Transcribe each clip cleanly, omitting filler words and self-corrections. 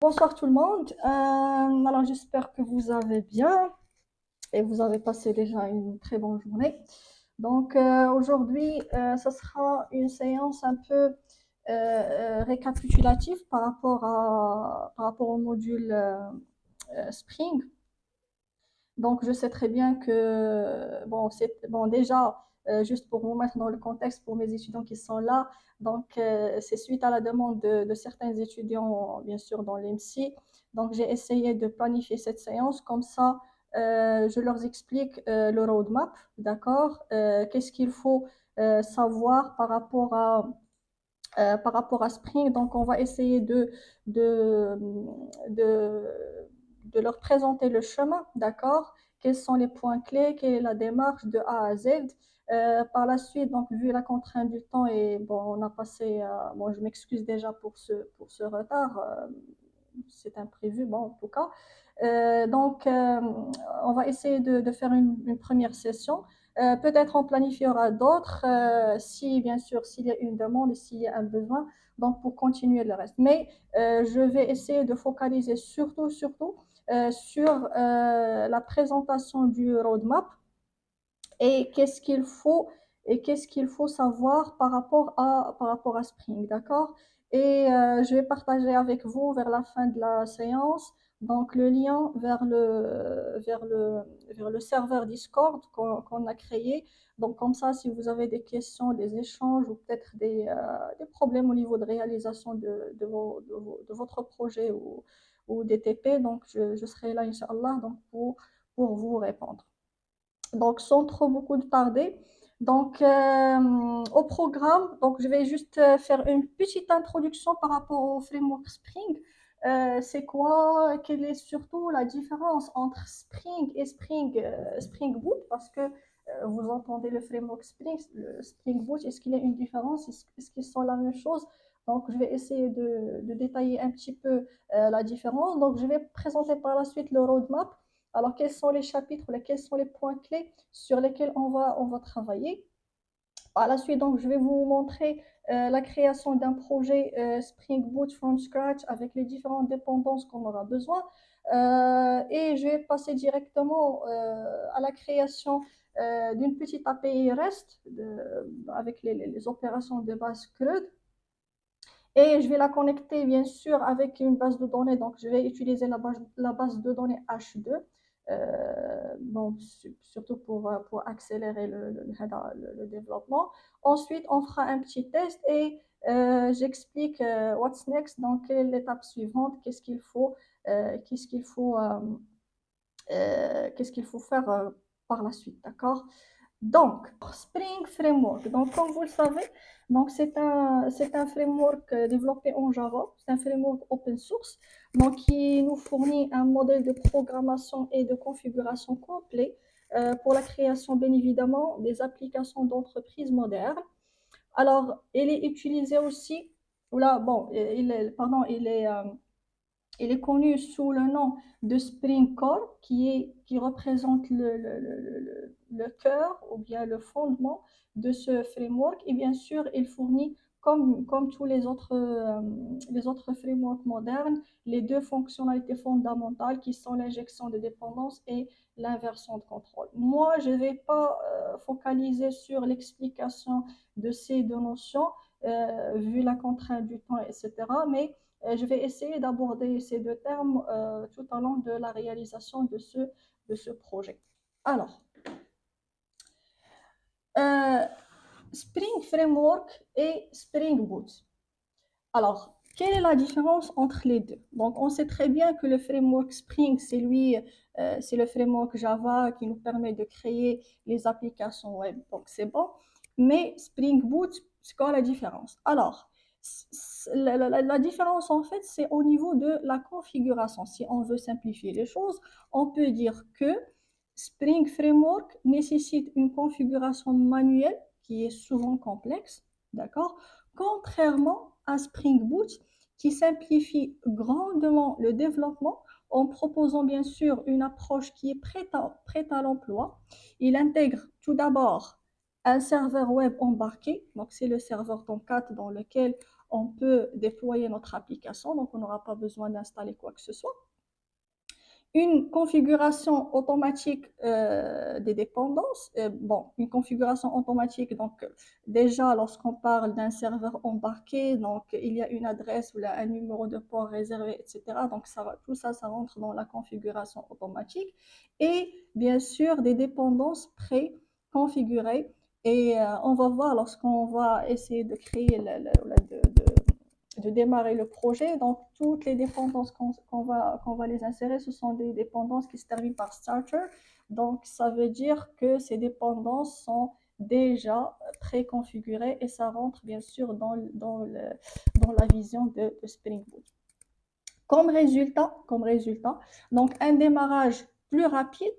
Bonsoir tout le monde. Alors j'espère que vous allez bien et vous avez passé déjà une très bonne journée. Donc aujourd'hui, ce sera une séance un peu récapitulative par rapport au module Spring. Donc, je sais très bien que, bon, bon déjà, juste pour vous mettre dans le contexte pour mes étudiants qui sont là, donc c'est suite à la demande de certains étudiants, bien sûr, dans l'EMSI. Donc, j'ai essayé de planifier cette séance comme ça. Je leur explique le roadmap, d'accord? Qu'est-ce qu'il faut savoir par rapport à Spring. Donc, on va essayer de, de, de leur présenter le chemin, d'accord? Quels sont les points clés, quelle est la démarche de A à Z. Par la suite, donc, vu la contrainte du temps, et bon, on a passé, bon, je m'excuse déjà pour ce retard, c'est imprévu, bon, en tout cas. Donc, on va essayer de faire une première session. Peut-être on planifiera d'autres si, bien sûr, s'il y a une demande et s'il y a un besoin, donc pour continuer le reste. Mais je vais essayer de focaliser surtout sur la présentation du roadmap et qu'est-ce qu'il faut savoir par rapport à Spring, d'accord? Et je vais partager avec vous vers la fin de la séance donc le lien vers le serveur Discord qu'on a créé. Donc comme ça, si vous avez des questions, des échanges ou peut-être des problèmes au niveau de réalisation de votre projet ou des TP, donc je serai là, Inch'Allah, donc pour vous répondre. Donc, sans trop beaucoup de tarder. Donc, au programme, donc je vais juste faire une petite introduction par rapport au framework Spring. C'est quoi, quelle est surtout la différence entre Spring et Spring Boot? Parce que vous entendez le framework Spring, le Spring Boot, est-ce qu'il y a une différence? Est-ce qu'ils sont la même chose? Donc, je vais essayer de détailler un petit peu la différence. Donc, je vais présenter par la suite le roadmap. Alors, quels sont les chapitres, quels sont les points clés sur lesquels on va travailler? Par la suite, donc, je vais vous montrer la création d'un projet Spring Boot from scratch avec les différentes dépendances qu'on aura besoin. Et je vais passer directement à la création d'une petite API REST avec les opérations de base CRUD. Et je vais la connecter, bien sûr, avec une base de données. Donc, je vais utiliser la base de données H2, bon, surtout pour accélérer le développement. Ensuite, on fera un petit test et j'explique what's next, donc quelle est l'étape suivante, qu'est-ce qu'il faut faire par la suite, d'accord? Donc, Spring Framework. Donc, comme vous le savez, donc c'est un framework développé en Java. C'est un framework open source, donc qui nous fournit un modèle de programmation et de configuration complet pour la création, bien évidemment, des applications d'entreprise modernes. Alors, il est utilisé aussi, là, bon, il est connu sous le nom de Spring Core, qui représente le cœur ou bien le fondement de ce framework. Et bien sûr, il fournit, comme tous les autres frameworks modernes, les deux fonctionnalités fondamentales qui sont l'injection de dépendance et l'inversion de contrôle. Moi, je ne vais pas focaliser sur l'explication de ces deux notions, vu la contrainte du temps, etc. Mais je vais essayer d'aborder ces deux termes tout au long de la réalisation de ce projet. Alors, euh, Spring Framework et Spring Boot. Alors, quelle est la différence entre les deux? Donc, on sait très bien que le framework Spring, c'est le framework Java qui nous permet de créer les applications web. Donc, c'est bon. Mais Spring Boot, c'est quoi la différence? Alors, la différence, en fait, c'est au niveau de la configuration. Si on veut simplifier les choses, on peut dire que Spring Framework nécessite une configuration manuelle qui est souvent complexe, d'accord? Contrairement à Spring Boot qui simplifie grandement le développement en proposant bien sûr une approche qui est prête à l'emploi. Il intègre tout d'abord un serveur web embarqué, donc c'est le serveur Tomcat dans lequel on peut déployer notre application, donc on n'aura pas besoin d'installer quoi que ce soit. Une configuration automatique des dépendances. Une configuration automatique, donc déjà lorsqu'on parle d'un serveur embarqué, donc il y a une adresse ou un numéro de port réservé, etc. Donc tout ça, ça rentre dans la configuration automatique. Et bien sûr, des dépendances pré-configurées. Et on va voir lorsqu'on va essayer de créer, de démarrer le projet. Donc, toutes les dépendances qu'on va les insérer, ce sont des dépendances qui se terminent par starter. Donc, ça veut dire que ces dépendances sont déjà préconfigurées et ça rentre bien sûr dans la vision de Spring Boot. Comme résultat, donc un démarrage plus rapide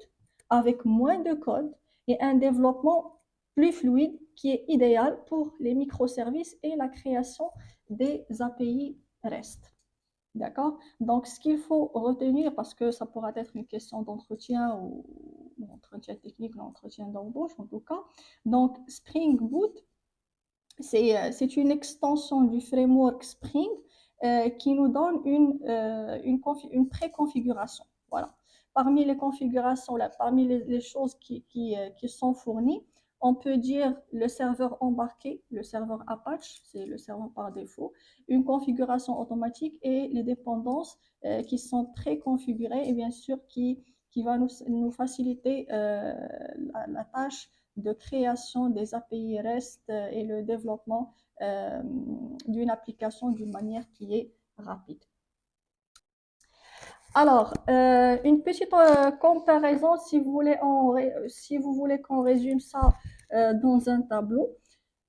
avec moins de code et un développement plus fluide qui est idéal pour les microservices et la création des API REST. D'accord? Donc, ce qu'il faut retenir, parce que ça pourra être une question d'entretien ou entretien technique ou entretien d'embauche en tout cas. Donc, Spring Boot, c'est une extension du framework Spring qui nous donne une préconfiguration. Voilà. Parmi les configurations, parmi les choses qui sont fournies, on peut dire le serveur embarqué, le serveur Apache, c'est le serveur par défaut, une configuration automatique et les dépendances qui sont préconfigurées et bien sûr qui va nous faciliter la tâche de création des API REST et le développement d'une application d'une manière qui est rapide. Alors, une petite comparaison, si vous voulez qu'on résume ça dans un tableau.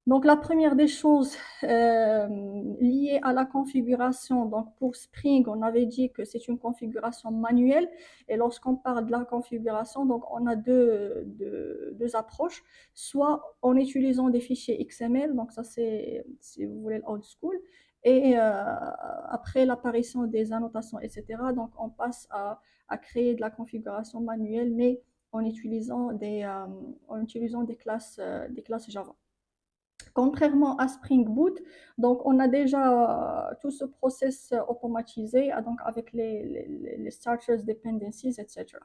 Donc, la première des choses liées à la configuration, donc pour Spring, on avait dit que c'est une configuration manuelle. Et lorsqu'on parle de la configuration, donc on a deux approches, soit en utilisant des fichiers XML, donc ça c'est, si vous voulez, old school, et après l'apparition des annotations, etc., donc on passe à créer de la configuration manuelle, mais en utilisant des classes Java. Contrairement à Spring Boot, donc on a déjà tout ce process automatisé donc avec les starters dependencies, etc.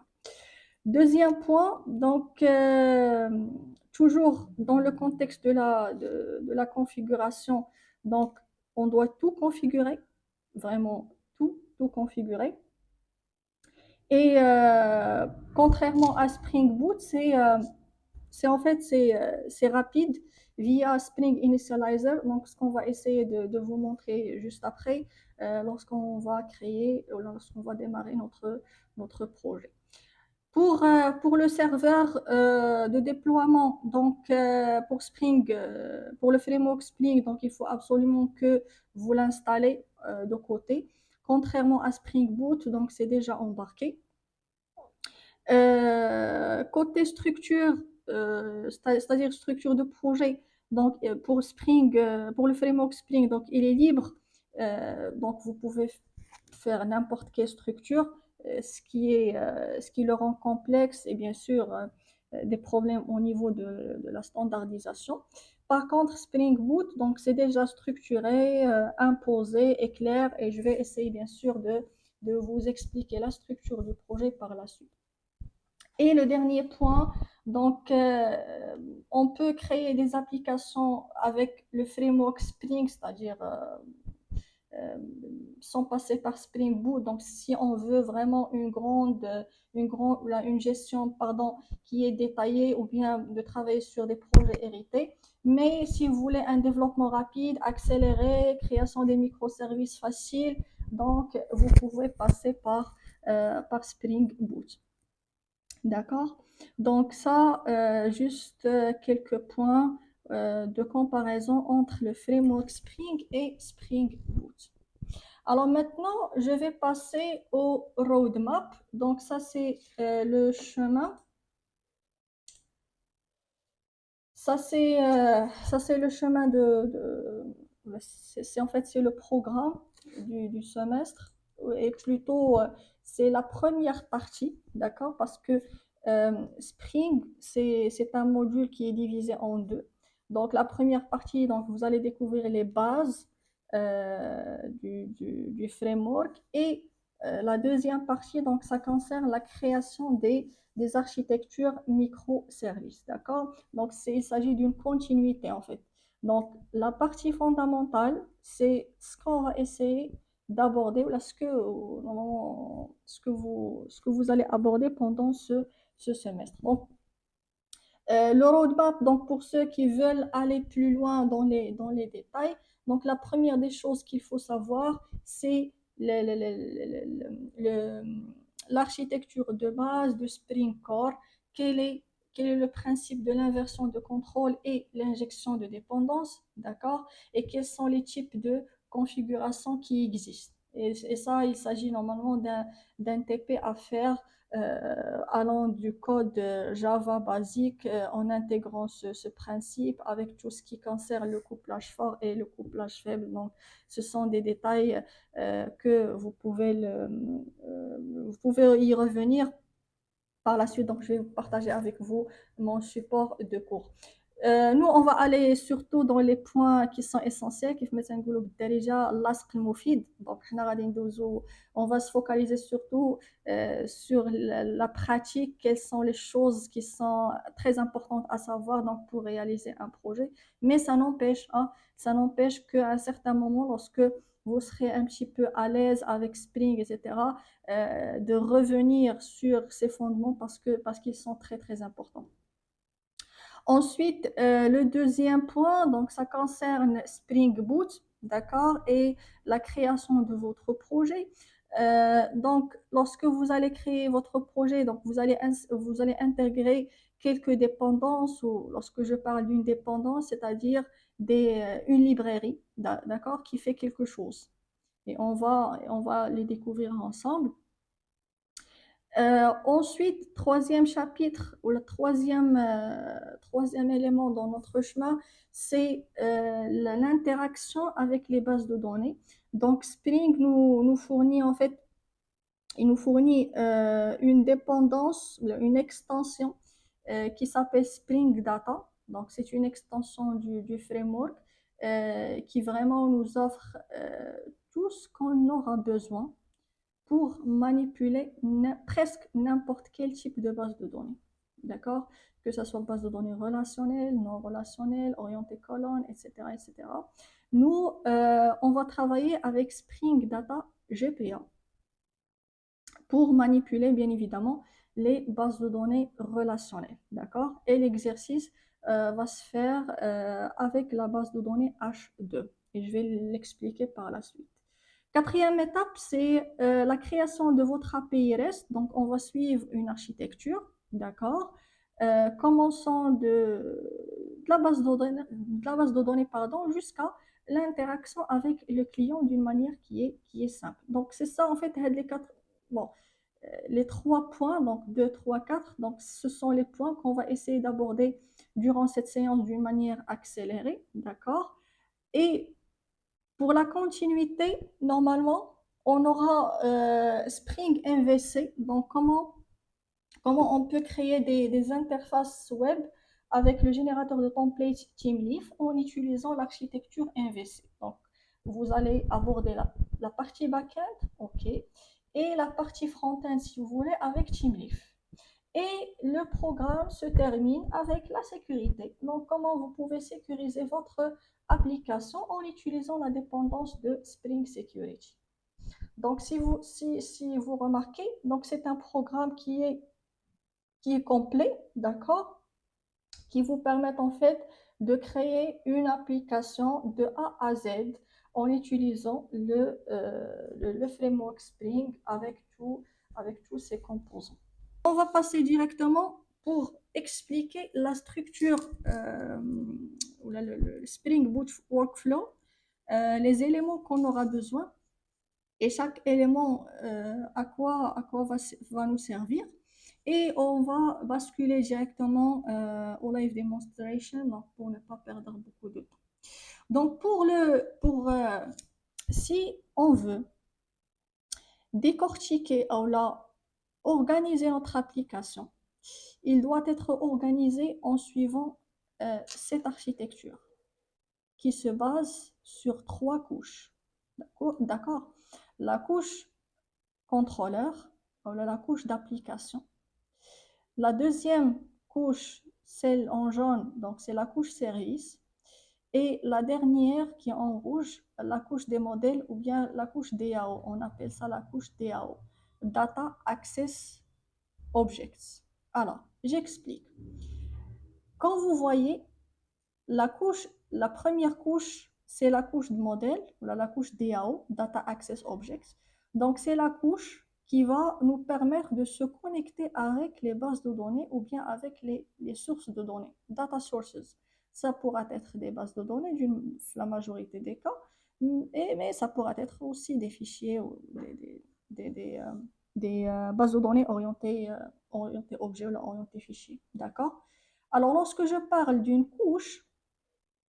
Deuxième point, donc toujours dans le contexte de la configuration, donc on doit tout configurer, vraiment tout configurer. Et contrairement à Spring Boot, c'est rapide via Spring Initializer. Donc, ce qu'on va essayer de vous montrer juste après, lorsqu'on va créer, lorsqu'on va démarrer notre projet. Pour le serveur de déploiement, donc pour Spring, pour le framework Spring, donc il faut absolument que vous l'installez de côté. Contrairement à Spring Boot, donc c'est déjà embarqué. Côté structure, c'est-à-dire structure de projet, donc pour Spring, pour le framework Spring, donc il est libre, donc vous pouvez faire n'importe quelle structure. Ce qui le rend complexe et bien sûr des problèmes au niveau de la standardisation. Par contre, Spring Boot, donc c'est déjà structuré, imposé et clair, et je vais essayer bien sûr de vous expliquer la structure du projet par la suite. Et le dernier point, donc on peut créer des applications avec le framework Spring, c'est-à-dire sans passer par Spring Boot. Donc, si on veut vraiment une gestion qui est détaillée ou bien de travailler sur des projets hérités. Mais si vous voulez un développement rapide, accéléré, création des microservices faciles, donc vous pouvez passer par Spring Boot. D'accord? Donc ça, juste quelques points de comparaison entre le framework Spring et Spring Boot. Alors maintenant, je vais passer au roadmap. Donc ça, c'est le chemin. Ça, c'est le chemin en fait, c'est le programme du semestre. Et plutôt, c'est la première partie, d'accord? Parce que Spring, c'est un module qui est divisé en deux. Donc, la première partie, donc, vous allez découvrir les bases du framework. Et la deuxième partie, donc, ça concerne la création des architectures microservices, d'accord? Donc, il s'agit d'une continuité, en fait. Donc, la partie fondamentale, c'est ce qu'on va essayer d'aborder, là, ce que vous allez aborder pendant ce semestre. Donc, le roadmap, donc pour ceux qui veulent aller plus loin dans les détails, donc la première des choses qu'il faut savoir, c'est l'architecture de base de Spring Core. Quel est, quel est le principe de l'inversion de contrôle et l'injection de dépendance, d'accord? Et quels sont les types de configurations qui existent. Et ça, il s'agit normalement d'un TP à faire allant du code Java basique en intégrant ce principe avec tout ce qui concerne le couplage fort et le couplage faible. Donc, ce sont des détails que vous pouvez y revenir par la suite. Donc, je vais partager avec vous mon support de cours. Nous, on va aller surtout dans les points qui sont essentiels, qui مثلا نقولوا بالدارجة اللاصق المفيد. Donc, on va se focaliser surtout sur la pratique, quelles sont les choses qui sont très importantes à savoir donc, pour réaliser un projet. Mais ça n'empêche qu'à un certain moment, lorsque vous serez un petit peu à l'aise avec Spring, etc., de revenir sur ces fondements parce qu'ils sont très, très importants. Ensuite, le deuxième point, donc ça concerne Spring Boot, d'accord, et la création de votre projet. Donc, lorsque vous allez créer votre projet, donc vous allez intégrer quelques dépendances, ou lorsque je parle d'une dépendance, c'est-à-dire une librairie, d'accord, qui fait quelque chose. Et on va les découvrir ensemble. Ensuite, troisième chapitre ou le troisième élément dans notre chemin, c'est l'interaction avec les bases de données. Donc, Spring nous fournit en fait, il nous fournit une dépendance, une extension qui s'appelle Spring Data. Donc, c'est une extension du framework qui vraiment nous offre tout ce qu'on aura besoin pour manipuler presque n'importe quel type de base de données. D'accord? Que ce soit base de données relationnelle, non relationnelle, orientée colonne, etc., etc. Nous, on va travailler avec Spring Data GPA pour manipuler, bien évidemment, les bases de données relationnelles. D'accord? Et l'exercice va se faire avec la base de données H2. Et je vais l'expliquer par la suite. Quatrième étape, c'est la création de votre API REST. Donc, on va suivre une architecture, d'accord, commençant de la base de données, pardon, jusqu'à l'interaction avec le client d'une manière qui est simple. Donc, c'est ça, en fait, les 3 points, donc 2, 3, 4, donc ce sont les points qu'on va essayer d'aborder durant cette séance d'une manière accélérée, d'accord. Et pour la continuité, normalement, on aura Spring MVC. Donc, comment on peut créer des interfaces web avec le générateur de templates TeamLeaf en utilisant l'architecture MVC. Donc, vous allez aborder la partie backend, OK, et la partie front-end, si vous voulez, avec TeamLeaf. Et le programme se termine avec la sécurité. Donc, comment vous pouvez sécuriser votre application en utilisant la dépendance de Spring Security. Donc, si vous remarquez, donc c'est un programme qui est complet, d'accord, qui vous permet en fait de créer une application de A à Z en utilisant le framework Spring avec tous ses composants. On va passer directement pour expliquer la structure le Spring Boot Workflow, les éléments qu'on aura besoin et chaque élément à quoi va nous servir. Et on va basculer directement au live demonstration donc pour ne pas perdre beaucoup de temps. Donc si on veut décortiquer ou organiser notre application, il doit être organisé en suivant cette architecture qui se base sur 3 couches. D'accord? La couche contrôleur, voilà la couche d'application. La deuxième couche, celle en jaune, donc c'est la couche service. Et la dernière qui est en rouge, la couche des modèles ou bien la couche DAO. On appelle ça la couche DAO. Data Access Objects. Alors, j'explique. Quand vous voyez la première couche, c'est la couche de modèle, la couche DAO, Data Access Objects. Donc, c'est la couche qui va nous permettre de se connecter avec les bases de données ou bien avec les sources de données, data sources. Ça pourra être des bases de données, la majorité des cas, mais ça pourra être aussi des fichiers ou des bases de données orientées objets ou orientées fichiers. D'accord? Alors, lorsque je parle d'une couche,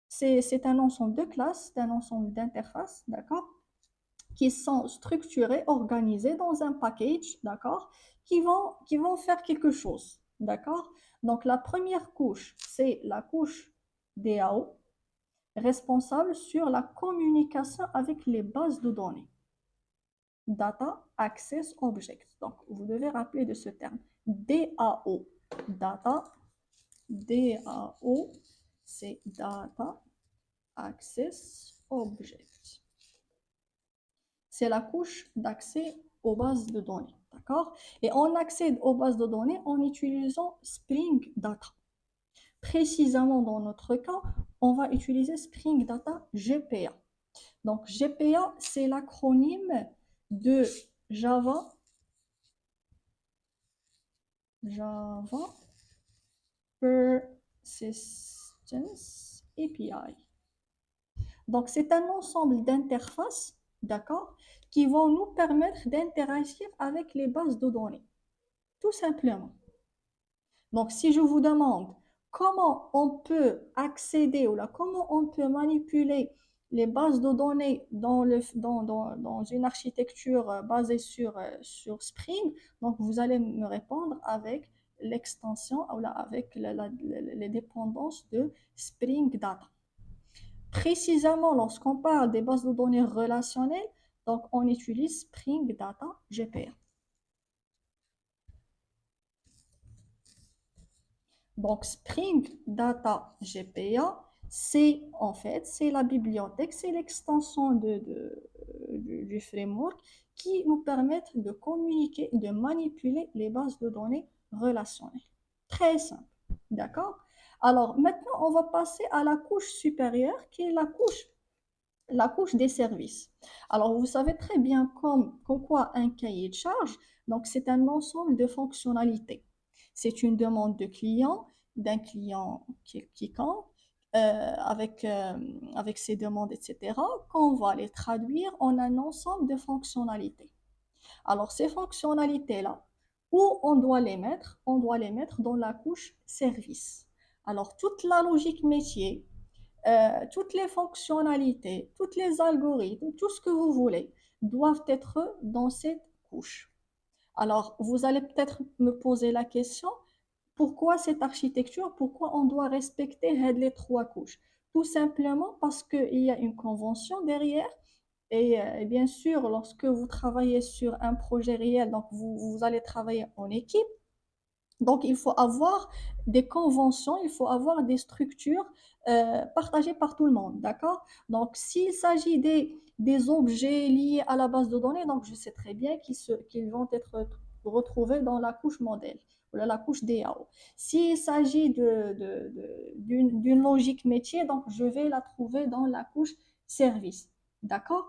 c'est un ensemble de classes, un ensemble d'interfaces, d'accord, qui sont structurées, organisées dans un package, d'accord, qui vont faire quelque chose, d'accord. Donc, la première couche, c'est la couche DAO, responsable sur la communication avec les bases de données. Data Access Objects. Donc, vous devez rappeler de ce terme. DAO. DAO, c'est Data Access Object. C'est la couche d'accès aux bases de données, d'accord? Et on accède aux bases de données en utilisant Spring Data. Précisément dans notre cas, on va utiliser Spring Data GPA. Donc GPA, c'est l'acronyme de Java Persistence API. Donc, c'est un ensemble d'interfaces, d'accord, qui vont nous permettre d'interagir avec les bases de données, tout simplement. Donc, si je vous demande comment on peut accéder ou là, comment on peut manipuler les bases de données dans une architecture basée sur Spring, donc vous allez me répondre avec l'extension ou là, avec les dépendances de Spring Data. Précisément, lorsqu'on parle des bases de données relationnelles, donc on utilise Spring Data GPA. Donc Spring Data GPA, c'est en fait, c'est la bibliothèque, c'est l'extension du framework qui nous permet de communiquer, de manipuler les bases de données relationnelles. Très simple, d'accord? Alors maintenant, on va passer à la couche supérieure qui est la couche des services. Alors, vous savez très bien comme quoi un cahier de charge, donc c'est un ensemble de fonctionnalités. C'est une demande d'un client quiconque, avec ses demandes, etc., qu'on va les traduire en un ensemble de fonctionnalités. Alors, ces fonctionnalités-là, où on doit les mettre? On doit les mettre dans la couche service. Alors, toute la logique métier, toutes les fonctionnalités, tous les algorithmes, tout ce que vous voulez, doivent être dans cette couche. Alors, vous allez peut-être me poser la question, pourquoi cette architecture? Pourquoi on doit respecter les 3 couches? Tout simplement parce qu'il y a une convention derrière. Et bien sûr, lorsque vous travaillez sur un projet réel, donc vous allez travailler en équipe. Donc, il faut avoir des conventions, il faut avoir des structures partagées par tout le monde, d'accord? Donc, s'il s'agit des objets liés à la base de données, donc je sais très bien qu'ils vont être retrouvés dans la couche modèle, ou la couche DAO. S'il s'agit d'une logique métier, donc je vais la trouver dans la couche service, d'accord?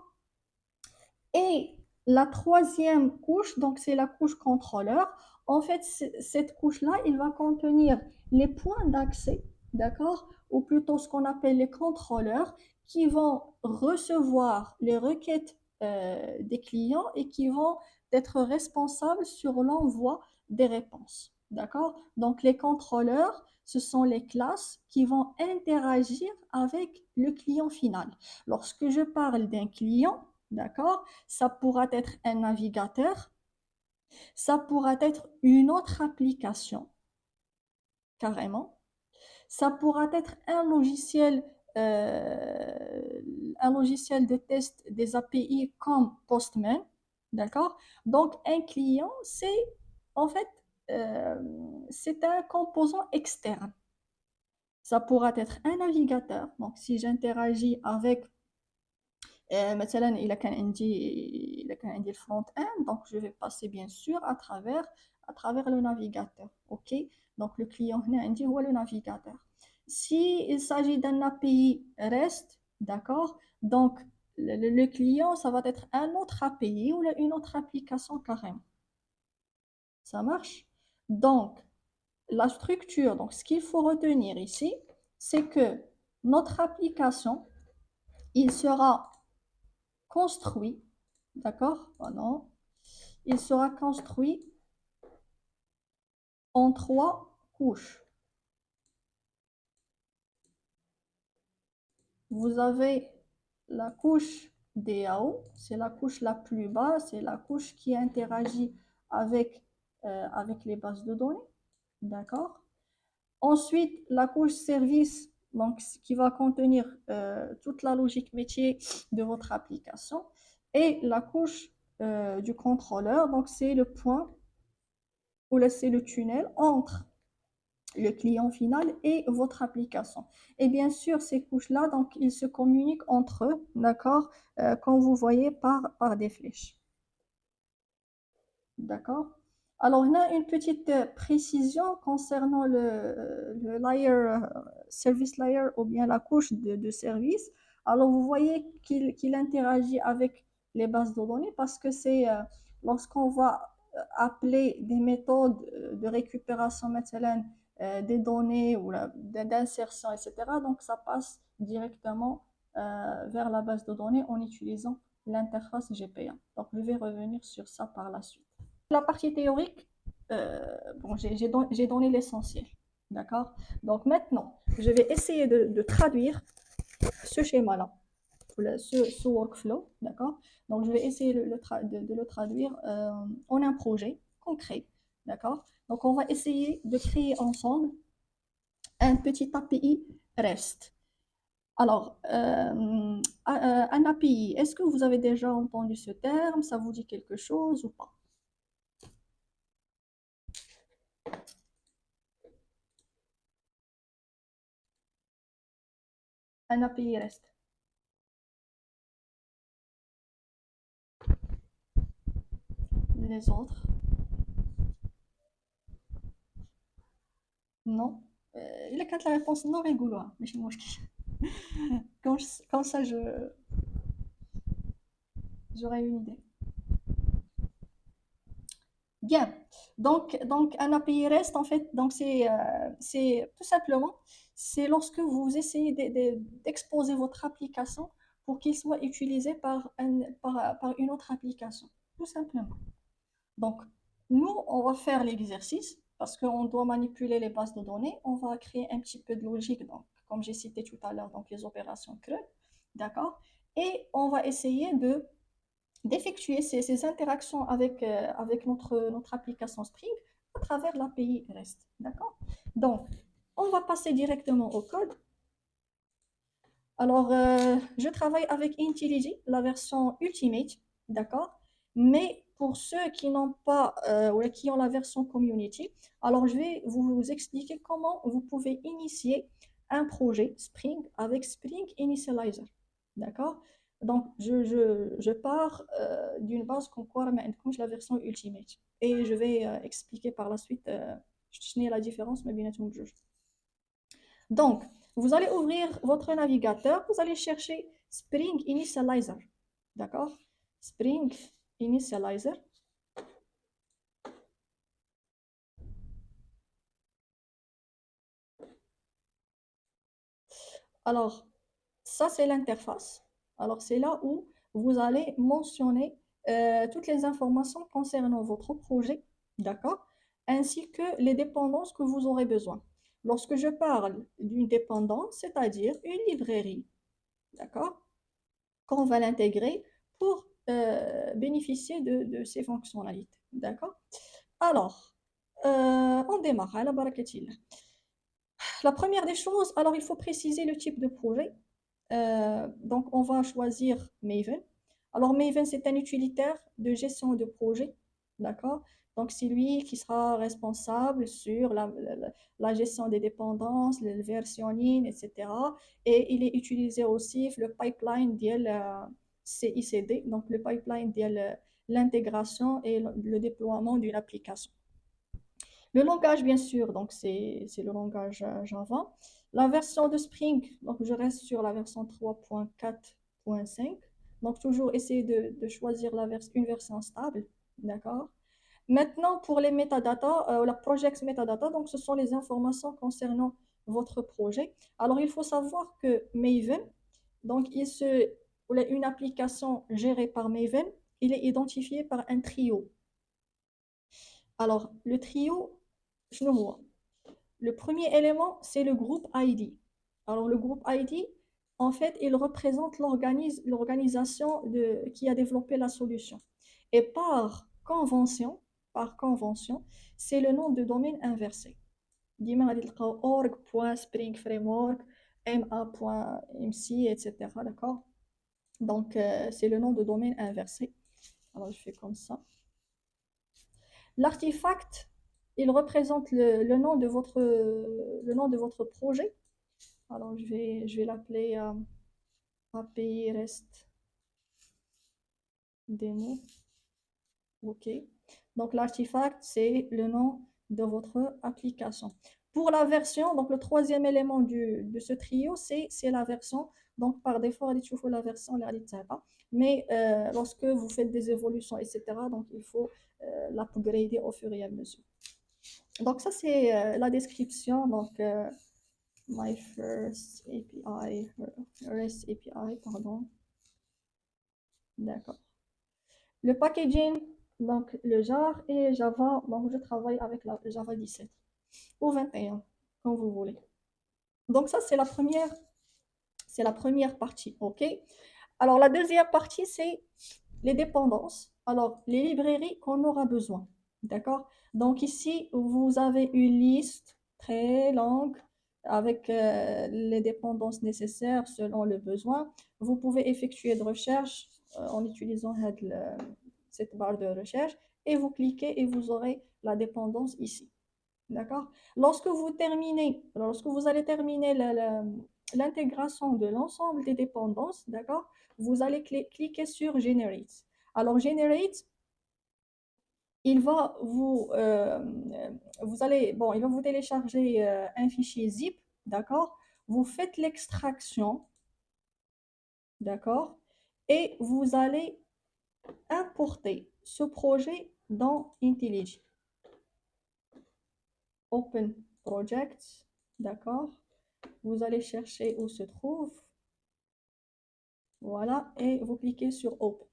Et la troisième couche, donc c'est la couche contrôleur. En fait, cette couche-là, il va contenir les points d'accès, d'accord? Ou plutôt ce qu'on appelle les contrôleurs qui vont recevoir les requêtes des clients et qui vont être responsables sur l'envoi des réponses, d'accord? Donc les contrôleurs, ce sont les classes qui vont interagir avec le client final. Lorsque je parle d'un client, d'accord? Ça pourra être un navigateur, ça pourra être une autre application, carrément. Ça pourra être un logiciel un logiciel de test des API comme Postman, d'accord? Donc, un client, en fait, euh, c'est un composant externe. Ça pourra être un navigateur. Donc, si j'interagis avec مثلا إلا كان عندي le front-end, donc je vais passer bien sûr à travers le navigateur. OK? Donc le client هنا عندي هو le navigateur. Si il s'agit d'un API REST, d'accord? Donc le client, ça va être un autre API ou une autre application carrément. Ça marche? Donc la structure, donc ce qu'il faut retenir ici, c'est que notre application, il sera construit, d'accord? Oh non. Il sera construit en 3 couches. Vous avez la couche DAO, c'est la couche la plus basse, c'est la couche qui interagit avec les bases de données, d'accord? Ensuite, la couche service, donc qui va contenir toute la logique métier de votre application, et la couche du contrôleur, donc c'est le point ou c'est le tunnel entre le client final et votre application. Et bien sûr, ces couches-là, donc, ils se communiquent entre eux, d'accord, comme vous voyez par des flèches. D'accord? Alors, on a une petite précision concernant le layer, service layer ou bien la couche de service. Alors, vous voyez qu'il interagit avec les bases de données parce que c'est lorsqu'on va appeler des méthodes de récupération مثلا, des données ou d'insertion, etc. Donc, ça passe directement vers la base de données en utilisant l'interface GPA. Donc, je vais revenir sur ça par la suite. La partie théorique, bon, j'ai donné l'essentiel. D'accord? Donc maintenant, je vais essayer de traduire ce schéma-là, ce workflow. D'accord? Donc je vais essayer de le traduire en un projet concret. D'accord? Donc on va essayer de créer ensemble un petit API REST. Alors, un API, est-ce que vous avez déjà entendu ce terme? Ça vous dit quelque chose ou pas? Un API REST. Les autres, non. Il a quand la réponse non rigolo, mais chez moi je comme ça j'aurais une idée. Bien. Donc un API REST en fait, donc c'est tout simplement c'est lorsque vous essayez d'exposer votre application pour qu'il soit utilisé par une autre application, tout simplement. Donc, nous, on va faire l'exercice parce qu'on doit manipuler les bases de données. On va créer un petit peu de logique, donc, comme j'ai cité tout à l'heure, donc les opérations CRUD, d'accord? Et on va essayer d'effectuer ces interactions avec notre application Spring à travers l'API REST, d'accord? Donc, on va passer directement au code. Alors, je travaille avec IntelliJ, la version Ultimate, d'accord? Mais pour ceux qui n'ont pas ou qui ont la version Community, alors je vais vous expliquer comment vous pouvez initier un projet Spring avec Spring Initializer, d'accord? Donc, je pars d'une base comme quoi la version Ultimate. Et je vais expliquer par la suite la différence, mais bien entendu. Donc, vous allez ouvrir votre navigateur, vous allez chercher Spring Initializer. D'accord? Spring Initializer. Alors, ça, c'est l'interface. Alors, c'est là où vous allez mentionner toutes les informations concernant votre projet, d'accord? Ainsi que les dépendances que vous aurez besoin. Lorsque je parle d'une dépendance, c'est-à-dire une librairie, d'accord? Qu'on va l'intégrer pour bénéficier de ces fonctionnalités. D'accord? Alors, on démarre. À la barakatillah. La première des choses, alors il faut préciser le type de projet. Donc, on va choisir Maven. Alors, Maven, c'est un utilitaire de gestion de projet, d'accord? Donc, c'est lui qui sera responsable sur la gestion des dépendances, le versionning, etc. Et il est utilisé aussi le pipeline de CICD, donc le pipeline de l'intégration et le déploiement d'une application. Le langage, bien sûr, donc c'est le langage Java. La version de Spring, donc je reste sur la version 3.4.5. Donc toujours essayer de choisir une version stable, d'accord? Maintenant, pour les métadatas, la project metadata, donc ce sont les informations concernant votre projet. Alors, il faut savoir que Maven, donc une application gérée par Maven, il est identifié par un trio. Alors, le trio, je le vois. Le premier élément, c'est le groupe ID. Alors, le groupe ID, en fait, il représente l'organisation qui a développé la solution. Et par convention, c'est le nom de domaine inversé. ديما غادي تلقاو org.springframework ma.mc, etc. D'accord? Donc, c'est le nom de domaine inversé. Alors, je fais comme ça. L'artefact, il représente le nom de votre projet. Alors, je vais l'appeler API REST Demo. OK. Donc, l'artefact, c'est le nom de votre application. Pour la version, donc le troisième élément de ce trio, c'est la version. Donc, par défaut, il faut la version, mais lorsque vous faites des évolutions, etc., donc il faut l'upgrader au fur et à mesure. Donc, ça, c'est la description. Donc, my first API, REST API, pardon. D'accord. Le packaging, donc le jar et Java, donc je travaille avec la Java 17 ou 21, comme vous voulez. Donc, ça, c'est la première partie, OK? Alors, la deuxième partie, c'est les dépendances. Alors, les librairies qu'on aura besoin, d'accord? Donc, ici, vous avez une liste très longue avec les dépendances nécessaires selon le besoin. Vous pouvez effectuer de recherche en utilisant cette barre de recherche et vous cliquez et vous aurez la dépendance ici. D'accord? Lorsque vous allez terminer l'intégration de l'ensemble des dépendances, d'accord? Vous allez cliquer sur Generate. Alors, Generate, il va il va vous télécharger un fichier zip, d'accord? Vous faites l'extraction, d'accord? Et vous allez importer ce projet dans IntelliJ. Open Project, d'accord? Vous allez chercher où se trouve, voilà, et vous cliquez sur Open,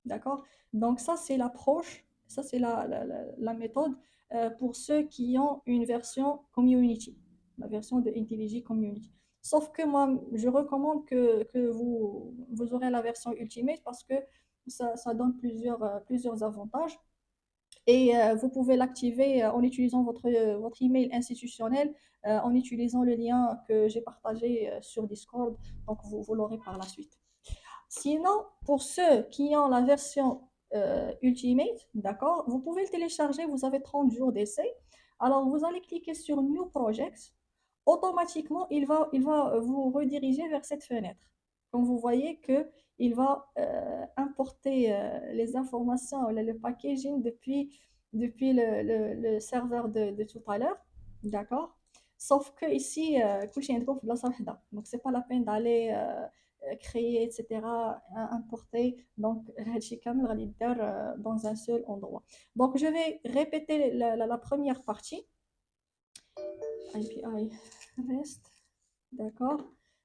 d'accord? Donc ça, c'est l'approche, ça, c'est la méthode pour ceux qui ont une version Community, la version de IntelliJ Community. Sauf que moi, je recommande que vous aurez la version Ultimate parce que ça donne plusieurs avantages. Et vous pouvez l'activer en utilisant votre email institutionnel, en utilisant le lien que j'ai partagé sur Discord. Donc, vous l'aurez par la suite. Sinon, pour ceux qui ont la version Ultimate, d'accord, vous pouvez le télécharger. Vous avez 30 jours d'essai. Alors, vous allez cliquer sur New Projects. Automatiquement, il va vous rediriger vers cette fenêtre. Comme vous voyez qu'il va importer les informations, le packaging depuis le serveur de tout à l'heure. D'accord? Sauf que ici, donc c'est pas la peine d'aller créer, etc., importer. Donc, dans un seul endroit. Donc, je vais répéter la première partie. API REST, d'accord.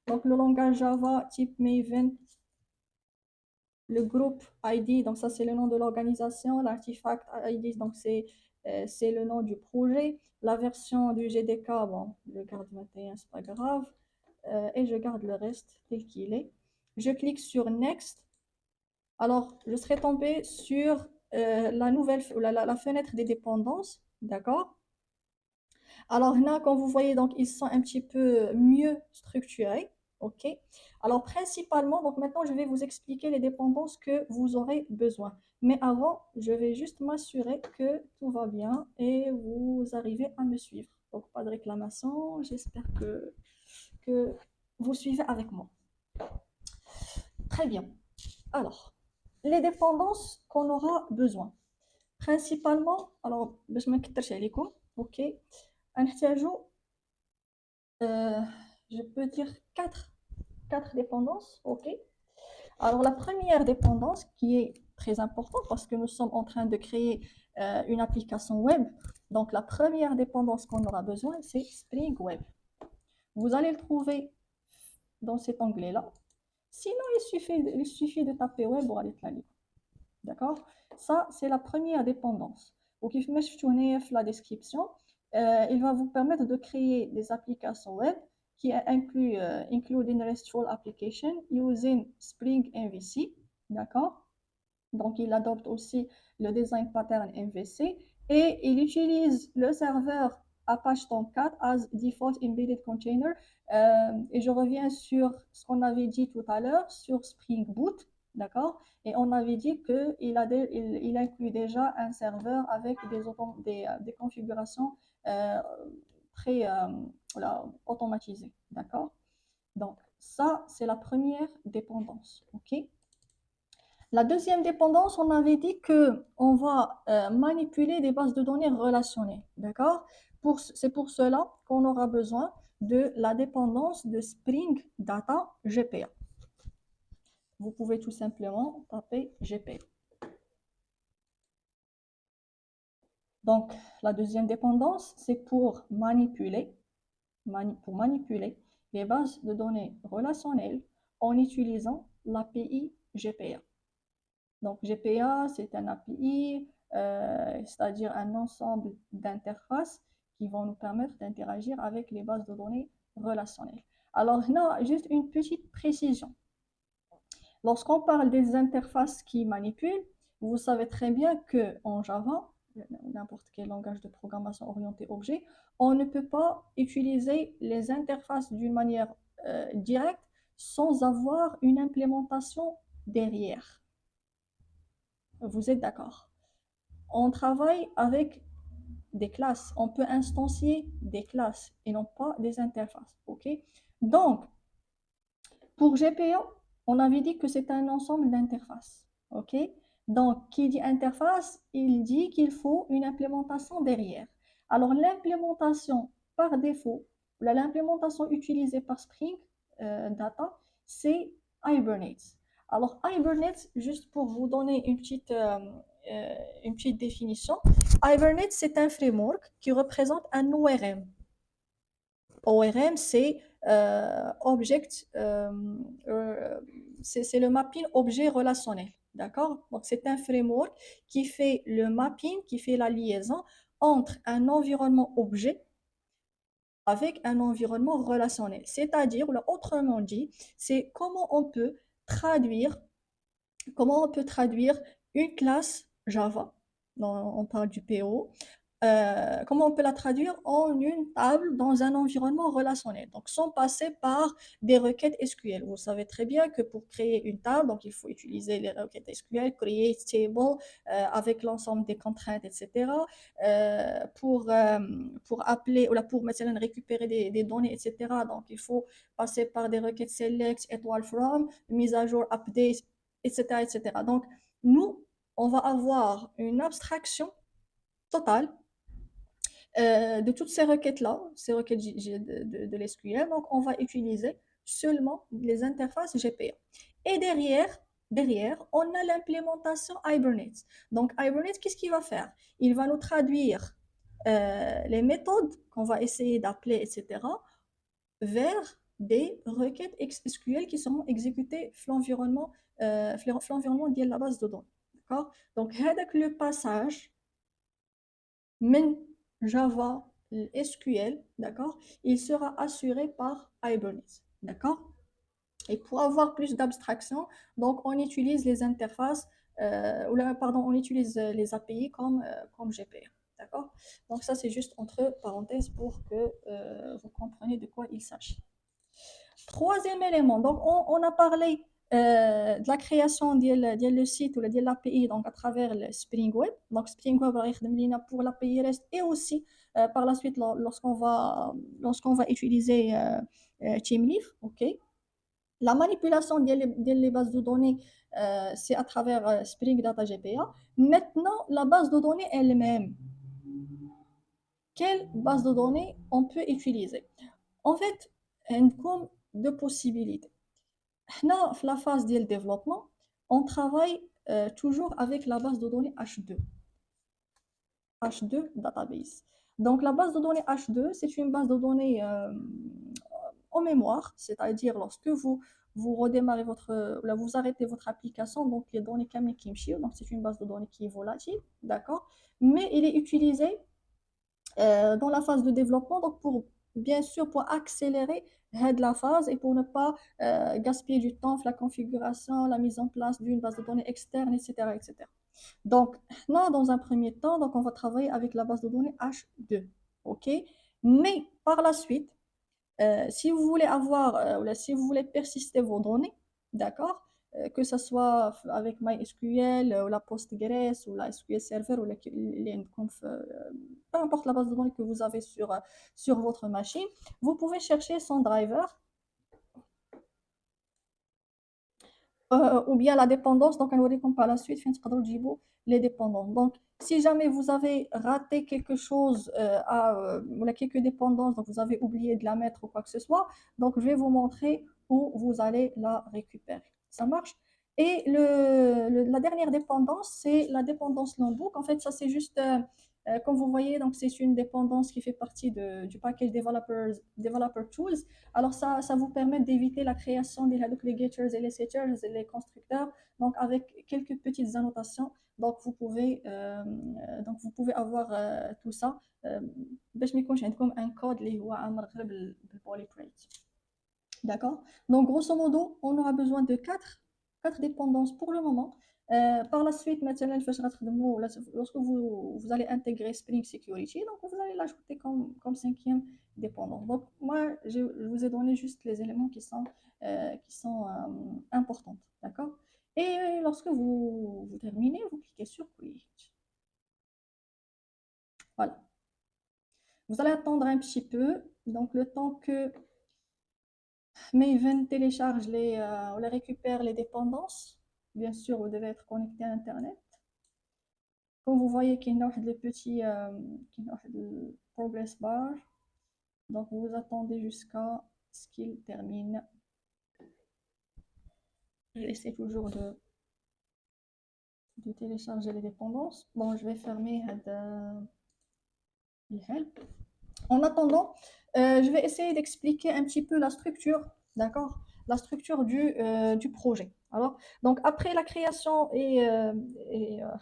Donc, le langage Java type Maven, le groupe ID, donc ça c'est le nom de l'organisation, l'artefact ID, donc c'est le nom du projet, la version du GDK, bon, je garde 21, c'est pas grave, et je garde le reste tel qu'il est. Je clique sur Next. Alors, je serai tombée sur la fenêtre des dépendances, d'accord? Alors là, comme vous voyez, donc, ils sont un petit peu mieux structurés, OK? Alors, principalement, donc maintenant, je vais vous expliquer les dépendances que vous aurez besoin. Mais avant, je vais juste m'assurer que tout va bien et vous arrivez à me suivre. Donc, pas de réclamation. J'espère que vous suivez avec moi. Très bien. Alors, les dépendances qu'on aura besoin. Principalement, alors, باش ما نكترش عليكم, OK? هنحتاجوا, euh, je peux dire quatre dépendances, OK? Alors, la première dépendance qui est très importante parce que nous sommes en train de créer une application web. Donc, la première dépendance qu'on aura besoin, c'est Spring Web. Vous allez le trouver dans cet onglet-là. Sinon, il suffit de taper web pour aller te la lire. D'accord? Ça, c'est la première dépendance. Donc, il faut la description. Il va vous permettre de créer des applications web qui incluent including RESTful application using Spring MVC. D'accord? Donc, il adopte aussi le design pattern MVC et il utilise le serveur Apache Tomcat as default embedded container. Et je reviens sur ce qu'on avait dit tout à l'heure sur Spring Boot. D'accord? Et on avait dit qu'il inclut déjà un serveur avec des configurations euh, très voilà, automatisées. D'accord? Donc, ça, c'est la première dépendance. OK? La deuxième dépendance, on avait dit qu'on va manipuler des bases de données relationnelles. D'accord? C'est pour cela qu'on aura besoin de la dépendance de Spring Data GPA. Vous pouvez tout simplement taper GPA. Donc, la deuxième dépendance, c'est pour manipuler les bases de données relationnelles en utilisant l'API GPA. Donc, GPA, c'est un API, c'est-à-dire un ensemble d'interfaces qui vont nous permettre d'interagir avec les bases de données relationnelles. Alors, là, juste une petite précision. Lorsqu'on parle des interfaces qui manipulent, vous savez très bien qu'en Java, n'importe quel langage de programmation orienté objet, on ne peut pas utiliser les interfaces d'une manière directe sans avoir une implémentation derrière. Vous êtes d'accord? On travaille avec des classes. On peut instancier des classes et non pas des interfaces. OK? Donc, pour GPA, on avait dit que c'est un ensemble d'interfaces. OK? Donc, qui dit interface, il dit qu'il faut une implémentation derrière. Alors, l'implémentation par défaut, l'implémentation utilisée par Spring Data, c'est Hibernate. Alors, Hibernate, juste pour vous donner une petite définition, Hibernate, c'est un framework qui représente un ORM. ORM, c'est c'est le mapping objet relationnel. D'accord? Donc, c'est un framework qui fait le mapping, qui fait la liaison entre un environnement objet avec un environnement relationnel. C'est-à-dire, autrement dit, c'est traduire, comment on peut traduire une classe Java, on parle du PO, comment on peut la traduire en une table dans un environnement relationnel. Donc, sans passer par des requêtes SQL. Vous savez très bien que pour créer une table, donc il faut utiliser les requêtes SQL, create table avec l'ensemble des contraintes, etc. Pour appeler ou pour maintenant récupérer des données, etc. Donc, il faut passer par des requêtes select, étoile from, mise à jour, update, etc., etc. Donc, nous, on va avoir une abstraction totale de toutes ces requêtes-là, ces requêtes de l'SQL, donc on va utiliser seulement les interfaces GPA. Et derrière, on a l'implémentation Hibernate. Donc Hibernate, qu'est-ce qu'il va faire? Il va nous traduire les méthodes qu'on va essayer d'appeler, etc., vers des requêtes SQL qui seront exécutées sur l'environnement de la base de données. D'accord? Donc, avec le passage, Java, SQL, d'accord, il sera assuré par Hibernate, d'accord. Et pour avoir plus d'abstraction, donc on utilise les interfaces, on utilise les API comme GPA, d'accord. Donc ça c'est juste entre parenthèses pour que vous compreniez de quoi il s'agit. Troisième élément, donc on a parlé de la création le site ou de l'API donc à travers le Spring Web. Donc Spring Web va يخدم لينا pour l'API REST et aussi par la suite lorsqu'on va utiliser Teamleaf, ok. La manipulation des bases de données, c'est à travers Spring Data GPA. Maintenant, la base de données elle-même, quelle base de données on peut utiliser? En fait, il y a deux possibilités. Dans la phase de développement, on travaille toujours avec la base de données H2 database. Donc la base de données H2, c'est une base de données en mémoire, c'est-à-dire lorsque vous redémarrez là, vous arrêtez votre application, donc les données Kamli Kimchi, donc c'est une base de données qui est volatile, d'accord, mais il est utilisé dans la phase de développement, donc bien sûr, pour accélérer la phase et pour ne pas gaspiller du temps, la configuration, la mise en place d'une base de données externe, etc., etc. Donc, là, dans un premier temps, donc on va travailler avec la base de données H2, ok? Mais par la suite, si vous voulez si vous voulez persister vos données, d'accord, que ce soit avec MySQL ou la Postgres ou la SQL Server ou peu importe la base de données que vous avez sur votre machine, vous pouvez chercher son driver ou bien la dépendance. Donc, on va comme par la suite, les dépendances. Donc, si jamais vous avez raté quelque chose, ou quelques dépendances, donc vous avez oublié de la mettre ou quoi que ce soit, donc je vais vous montrer où vous allez la récupérer. Ça marche? Et la dernière dépendance, c'est la dépendance Longbook. En fait, ça, c'est juste, comme vous voyez, donc c'est une dépendance qui fait partie du package Developer Tools. Alors, ça vous permet d'éviter la création des les getters et les setters et les constructeurs, donc avec quelques petites annotations. Donc, vous pouvez avoir tout ça. باش ما يكونش عندكم un code اللي هو عامر غير بالبوليبريت. D'accord? Donc, grosso modo, on aura besoin de quatre dépendances pour le moment. Par la suite, maintenant, lorsque vous allez intégrer Spring Security, donc vous allez l'ajouter comme cinquième dépendance. Donc, moi, je vous ai donné juste les éléments qui sont importants. D'accord? Et lorsque vous terminez, vous cliquez sur Quit. Voilà. Vous allez attendre un petit peu. Donc, le temps que Maven télécharge ou les récupère les dépendances. Bien sûr, vous devez être connecté à Internet. Comme vous voyez qu'il y a des petits progress bar. Donc, vous attendez jusqu'à ce qu'il termine. J'essaie toujours de télécharger les dépendances. Bon, je vais fermer le help. En attendant, je vais essayer d'expliquer un petit peu la structure, d'accord? La structure du projet. Alors, donc après la création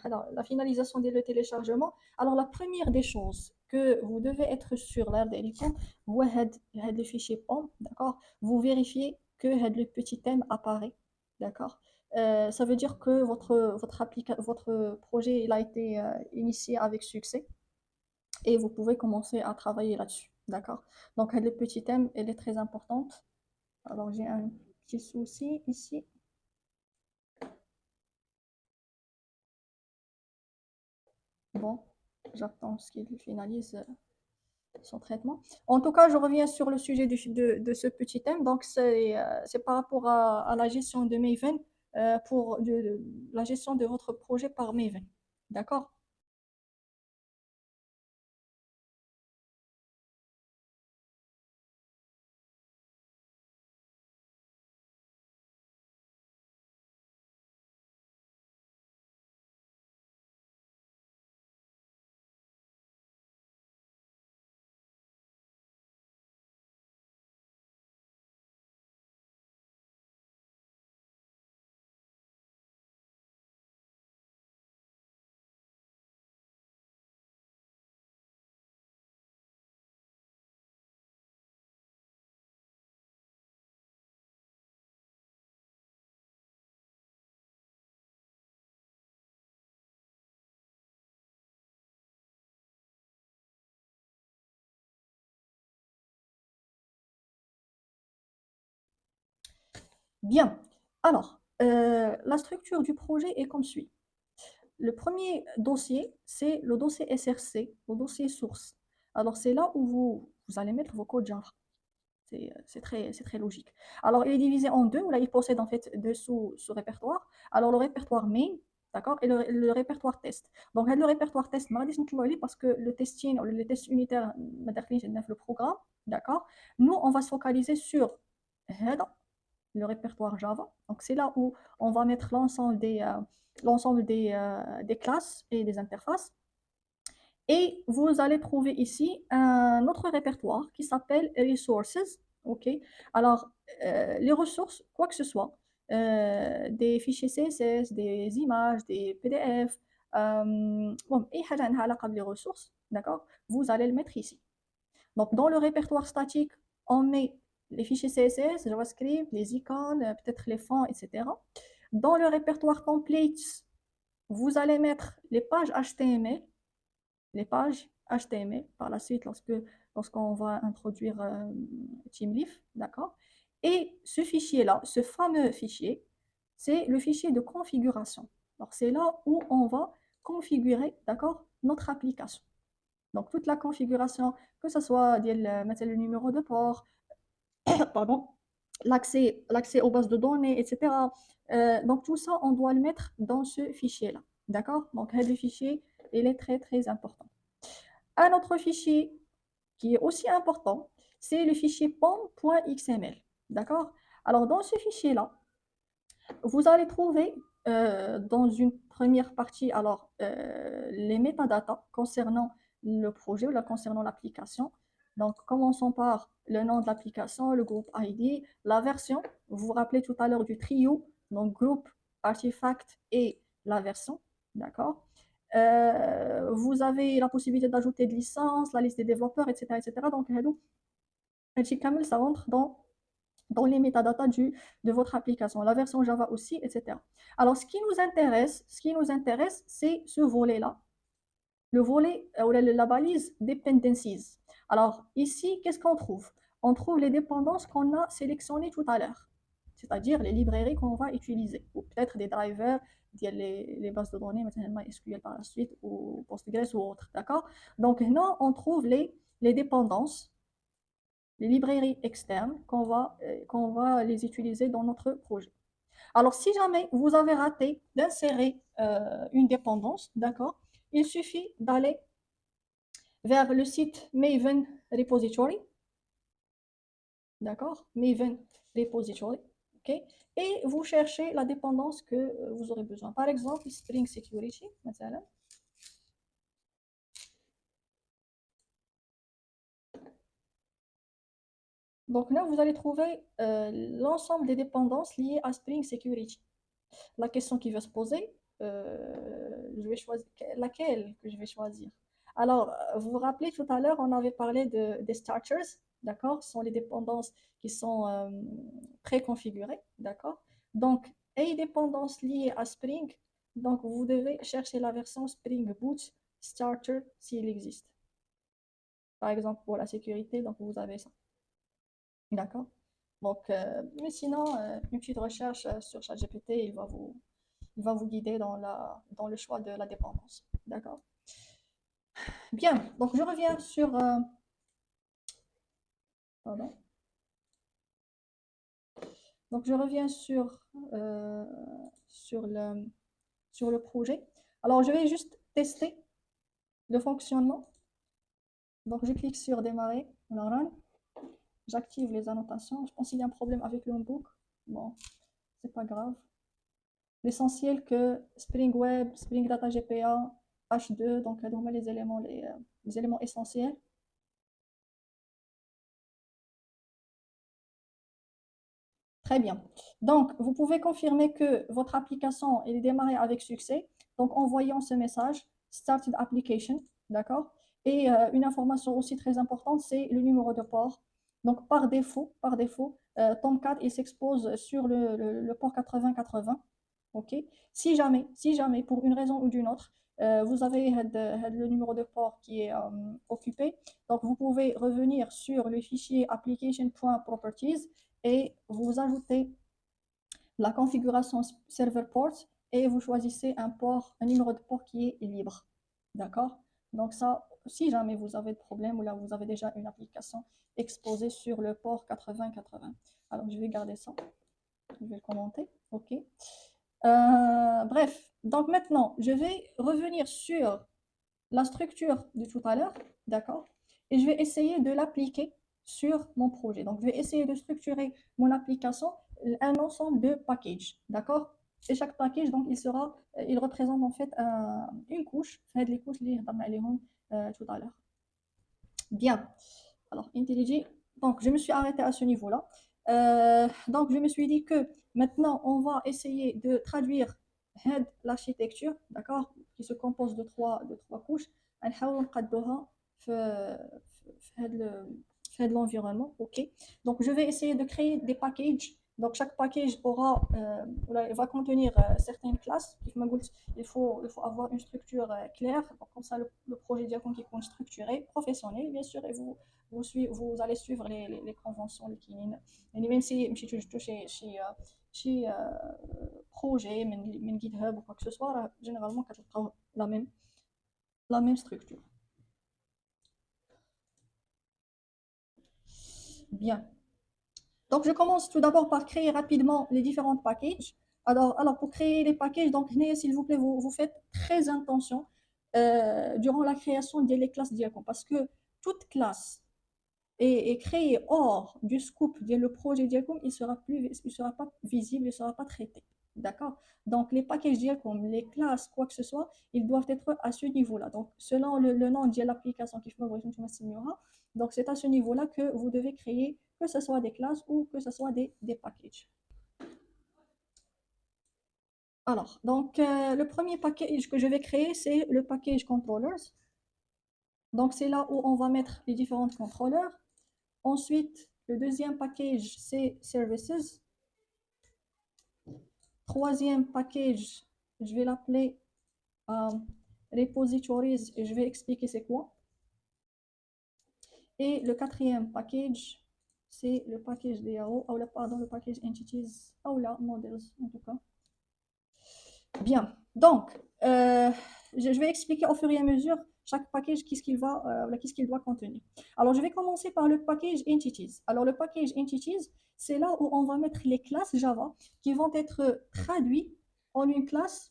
alors, la finalisation du téléchargement, alors la première des choses que vous devez être sûr là, vous le fichier POM, d'accord? Vous vérifiez que le petit thème apparaît, d'accord? Ça veut dire que votre projet il a été initié avec succès et vous pouvez commencer à travailler là-dessus. D'accord? Donc, le petit thème, elle est très importante. Alors, j'ai un petit souci ici. Bon, j'attends ce qu'il finalise son traitement. En tout cas, je reviens sur le sujet de ce petit thème. Donc, c'est par rapport à la gestion de Maven, pour la gestion de votre projet par Maven. D'accord? Bien. Alors, la structure du projet est comme suit. Le premier dossier, c'est le dossier SRC, le dossier source. Alors, c'est là où vous allez mettre vos codes Java. C'est très logique. Alors, il est divisé en deux. Là, il possède en fait deux sous-répertoires. Alors, le répertoire main, d'accord, et le répertoire test. Donc, le répertoire test, parce que le testing, le test unitaire, le programme, d'accord. Nous, on va se focaliser sur le répertoire Java. Donc, c'est là où on va mettre l'ensemble des classes et des interfaces. Et vous allez trouver ici un autre répertoire qui s'appelle Resources. OK? Alors, les ressources, quoi que ce soit, des fichiers CSS, des images, des PDF, bon, et les ressources, d'accord? Vous allez le mettre ici. Donc, dans le répertoire statique, on met les fichiers CSS, JavaScript, les icônes, peut-être les fonds, etc. Dans le répertoire templates, vous allez mettre les pages HTML, les pages HTML par la suite lorsqu'on va introduire TeamLeaf, d'accord? Et ce fichier-là, ce fameux fichier, c'est le fichier de configuration. Donc, c'est là où on va configurer, d'accord, notre application. Donc, toute la configuration, que ce soit mettre le numéro de port, pardon, l'accès aux bases de données, etc. Donc, tout ça, on doit le mettre dans ce fichier-là. D'accord? Donc, le fichier, il est très, très important. Un autre fichier qui est aussi important, c'est le fichier pom.xml. D'accord? Alors, dans ce fichier-là, vous allez trouver dans une première partie alors les métadatas concernant le projet ou concernant l'application. Donc, commençons par le nom de l'application, le groupe ID, la version. Vous vous rappelez tout à l'heure du trio, donc groupe, artefact et la version. D'accord? Vous avez la possibilité d'ajouter de licences, la liste des développeurs, etc. etc. Donc, ça rentre dans les métadatas de votre application, la version Java aussi, etc. Alors, ce qui nous intéresse, c'est ce volet-là, le volet ou la balise dependencies. Alors, ici, qu'est-ce qu'on trouve? On trouve les dépendances qu'on a sélectionnées tout à l'heure, c'est-à-dire les librairies qu'on va utiliser, ou peut-être des drivers, les bases de données, maintenant SQL par la suite, ou Postgres ou autre, d'accord? Donc, là, on trouve les dépendances, les librairies externes qu'on va les utiliser dans notre projet. Alors, si jamais vous avez raté d'insérer une dépendance, d'accord, il suffit d'aller vers le site Maven Repository, d'accord, Maven Repository, ok, et vous cherchez la dépendance que vous aurez besoin. Par exemple, Spring Security, مثلا. Donc là, vous allez trouver l'ensemble des dépendances liées à Spring Security. La question qui va se poser, je vais choisir laquelle que je vais choisir. Alors, vous vous rappelez tout à l'heure, on avait parlé des starters, d'accord? Ce sont les dépendances qui sont préconfigurées, d'accord? Donc, et dépendances liées à Spring, donc vous devez chercher la version Spring Boot Starter s'il existe. Par exemple, pour la sécurité, donc vous avez ça, d'accord? Donc, mais sinon, une petite recherche sur ChatGPT, il va vous guider dans le choix de la dépendance. D'accord? Bien, donc je reviens sur... pardon. Donc je reviens euh, sur, le, sur le projet. Alors je vais juste tester le fonctionnement. Donc je clique sur démarrer, run. J'active les annotations. Je pense qu'il y a un problème avec le notebook. Bon, c'est pas grave. L'essentiel que Spring Web, Spring Data GPA, H2, donc les éléments essentiels. Très bien. Donc, vous pouvez confirmer que votre application est démarrée avec succès. Donc, en voyant ce message, Started Application, d'accord? Et une information aussi très importante, c'est le numéro de port. Donc, par défaut, Tomcat, il s'expose sur le port 8080. OK? Si jamais, pour une raison ou d'une autre, vous avez le numéro de port qui est occupé, donc vous pouvez revenir sur le fichier application.properties et vous ajoutez la configuration server port et vous choisissez un port, un numéro de port qui est libre. D'accord? Donc ça, si jamais vous avez de problème ou là vous avez déjà une application exposée sur le port 8080. Alors je vais garder ça, je vais le commenter. OK. Bref, donc maintenant, je vais revenir sur la structure de tout à l'heure, d'accord? Et je vais essayer de l'appliquer sur mon projet. Donc, je vais essayer de structurer mon application, un ensemble de packages, d'accord? Et chaque package, donc, il représente en fait une couche, les couches tout à l'heure. Bien. Alors, IntelliJ, donc je me suis arrêtée à ce niveau-là. Donc, je me suis dit que maintenant, on va essayer de traduire l'architecture, d'accord, qui se compose de trois couches. نحاول نقادوها في هذا l'environnement, ok. Donc, je vais essayer de créer des packages. Donc, chaque package il va contenir certaines classes. Il faut avoir une structure claire. Donc, comme ça, le projet Diacon qui est structuré, professionnel, bien sûr, et vous allez suivre les conventions, les kinines. Et même si je touche chez projet, GitHub ou quoi que ce soit, là, généralement, quand je la même structure. Bien. Donc, je commence tout d'abord par créer rapidement les différents packages. Alors pour créer les packages, donc, s'il vous plaît, vous faites très attention durant la création des classes Diacon, parce que toute classe est créée hors du scope du projet Diacom, il sera pas visible, il ne sera pas traité. D'accord? Donc, les packages Diacom, les classes, quoi que ce soit, ils doivent être à ce niveau-là. Donc, selon le nom de l'application qui fait donc c'est à ce niveau-là que vous devez créer, que ce soit des classes ou que ce soit des packages. Alors, donc, le premier package que je vais créer, c'est le package controllers. Donc, c'est là où on va mettre les différents contrôleurs. Ensuite, le deuxième package, c'est Services. Troisième package, je vais l'appeler Repositories et je vais expliquer c'est quoi. Et le quatrième package, c'est le package DAO, ou pardon, le package Entities, ou là, Models en tout cas. Bien, donc, je vais expliquer au fur et à mesure chaque package qu'est-ce qu'il doit contenir. Alors, je vais commencer par le package Entities. Alors, le package Entities, c'est là où on va mettre les classes Java qui vont être traduites en une classe,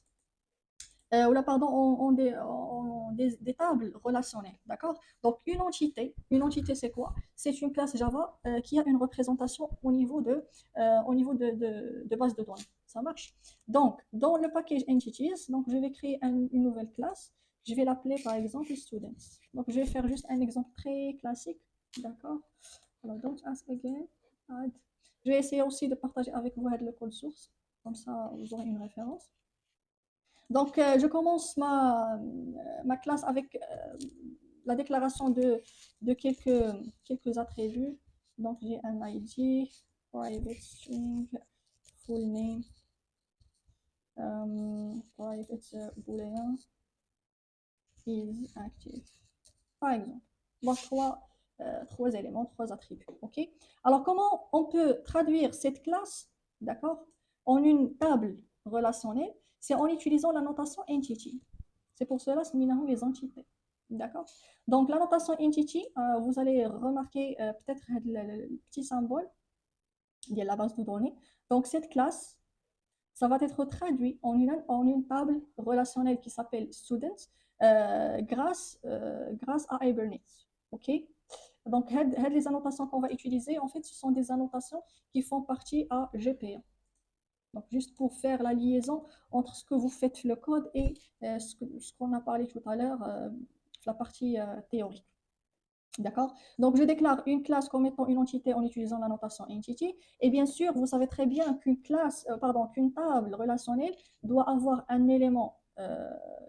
ou là, pardon, en des tables relationnelles, d'accord? Donc, une entité c'est quoi? C'est une classe Java qui a une représentation au niveau de base de données. Ça marche? Donc, dans le package entities, donc, je vais créer une nouvelle classe. Je vais l'appeler, par exemple, students. Donc, je vais faire juste un exemple très classique, d'accord? Alors, don't ask again, add. Je vais essayer aussi de partager avec vous le code source, comme ça, vous aurez une référence. Donc, je commence ma classe avec la déclaration de quelques attributs. Donc, j'ai un ID, private string, full name, private boolean, is active. Par exemple, donc trois éléments, trois attributs. OK? Alors, comment on peut traduire cette classe, d'accord, en une table relationnelle? C'est en utilisant la notation entity. C'est pour cela que nous avons les entités. D'accord? Donc, la notation entity, vous allez remarquer peut-être le petit symbole de la base de données. Donc, cette classe, ça va être traduit en une table relationnelle qui s'appelle students grâce à Hibernate. OK? Donc, les annotations qu'on va utiliser, en fait, ce sont des annotations qui font partie à GPA. Donc, juste pour faire la liaison entre ce que vous faites le code et ce qu'on a parlé tout à l'heure, la partie théorique. D'accord? Donc, je déclare une classe comme étant une entité en utilisant la notation entity. Et bien sûr, vous savez très bien qu'une table relationnelle doit avoir un élément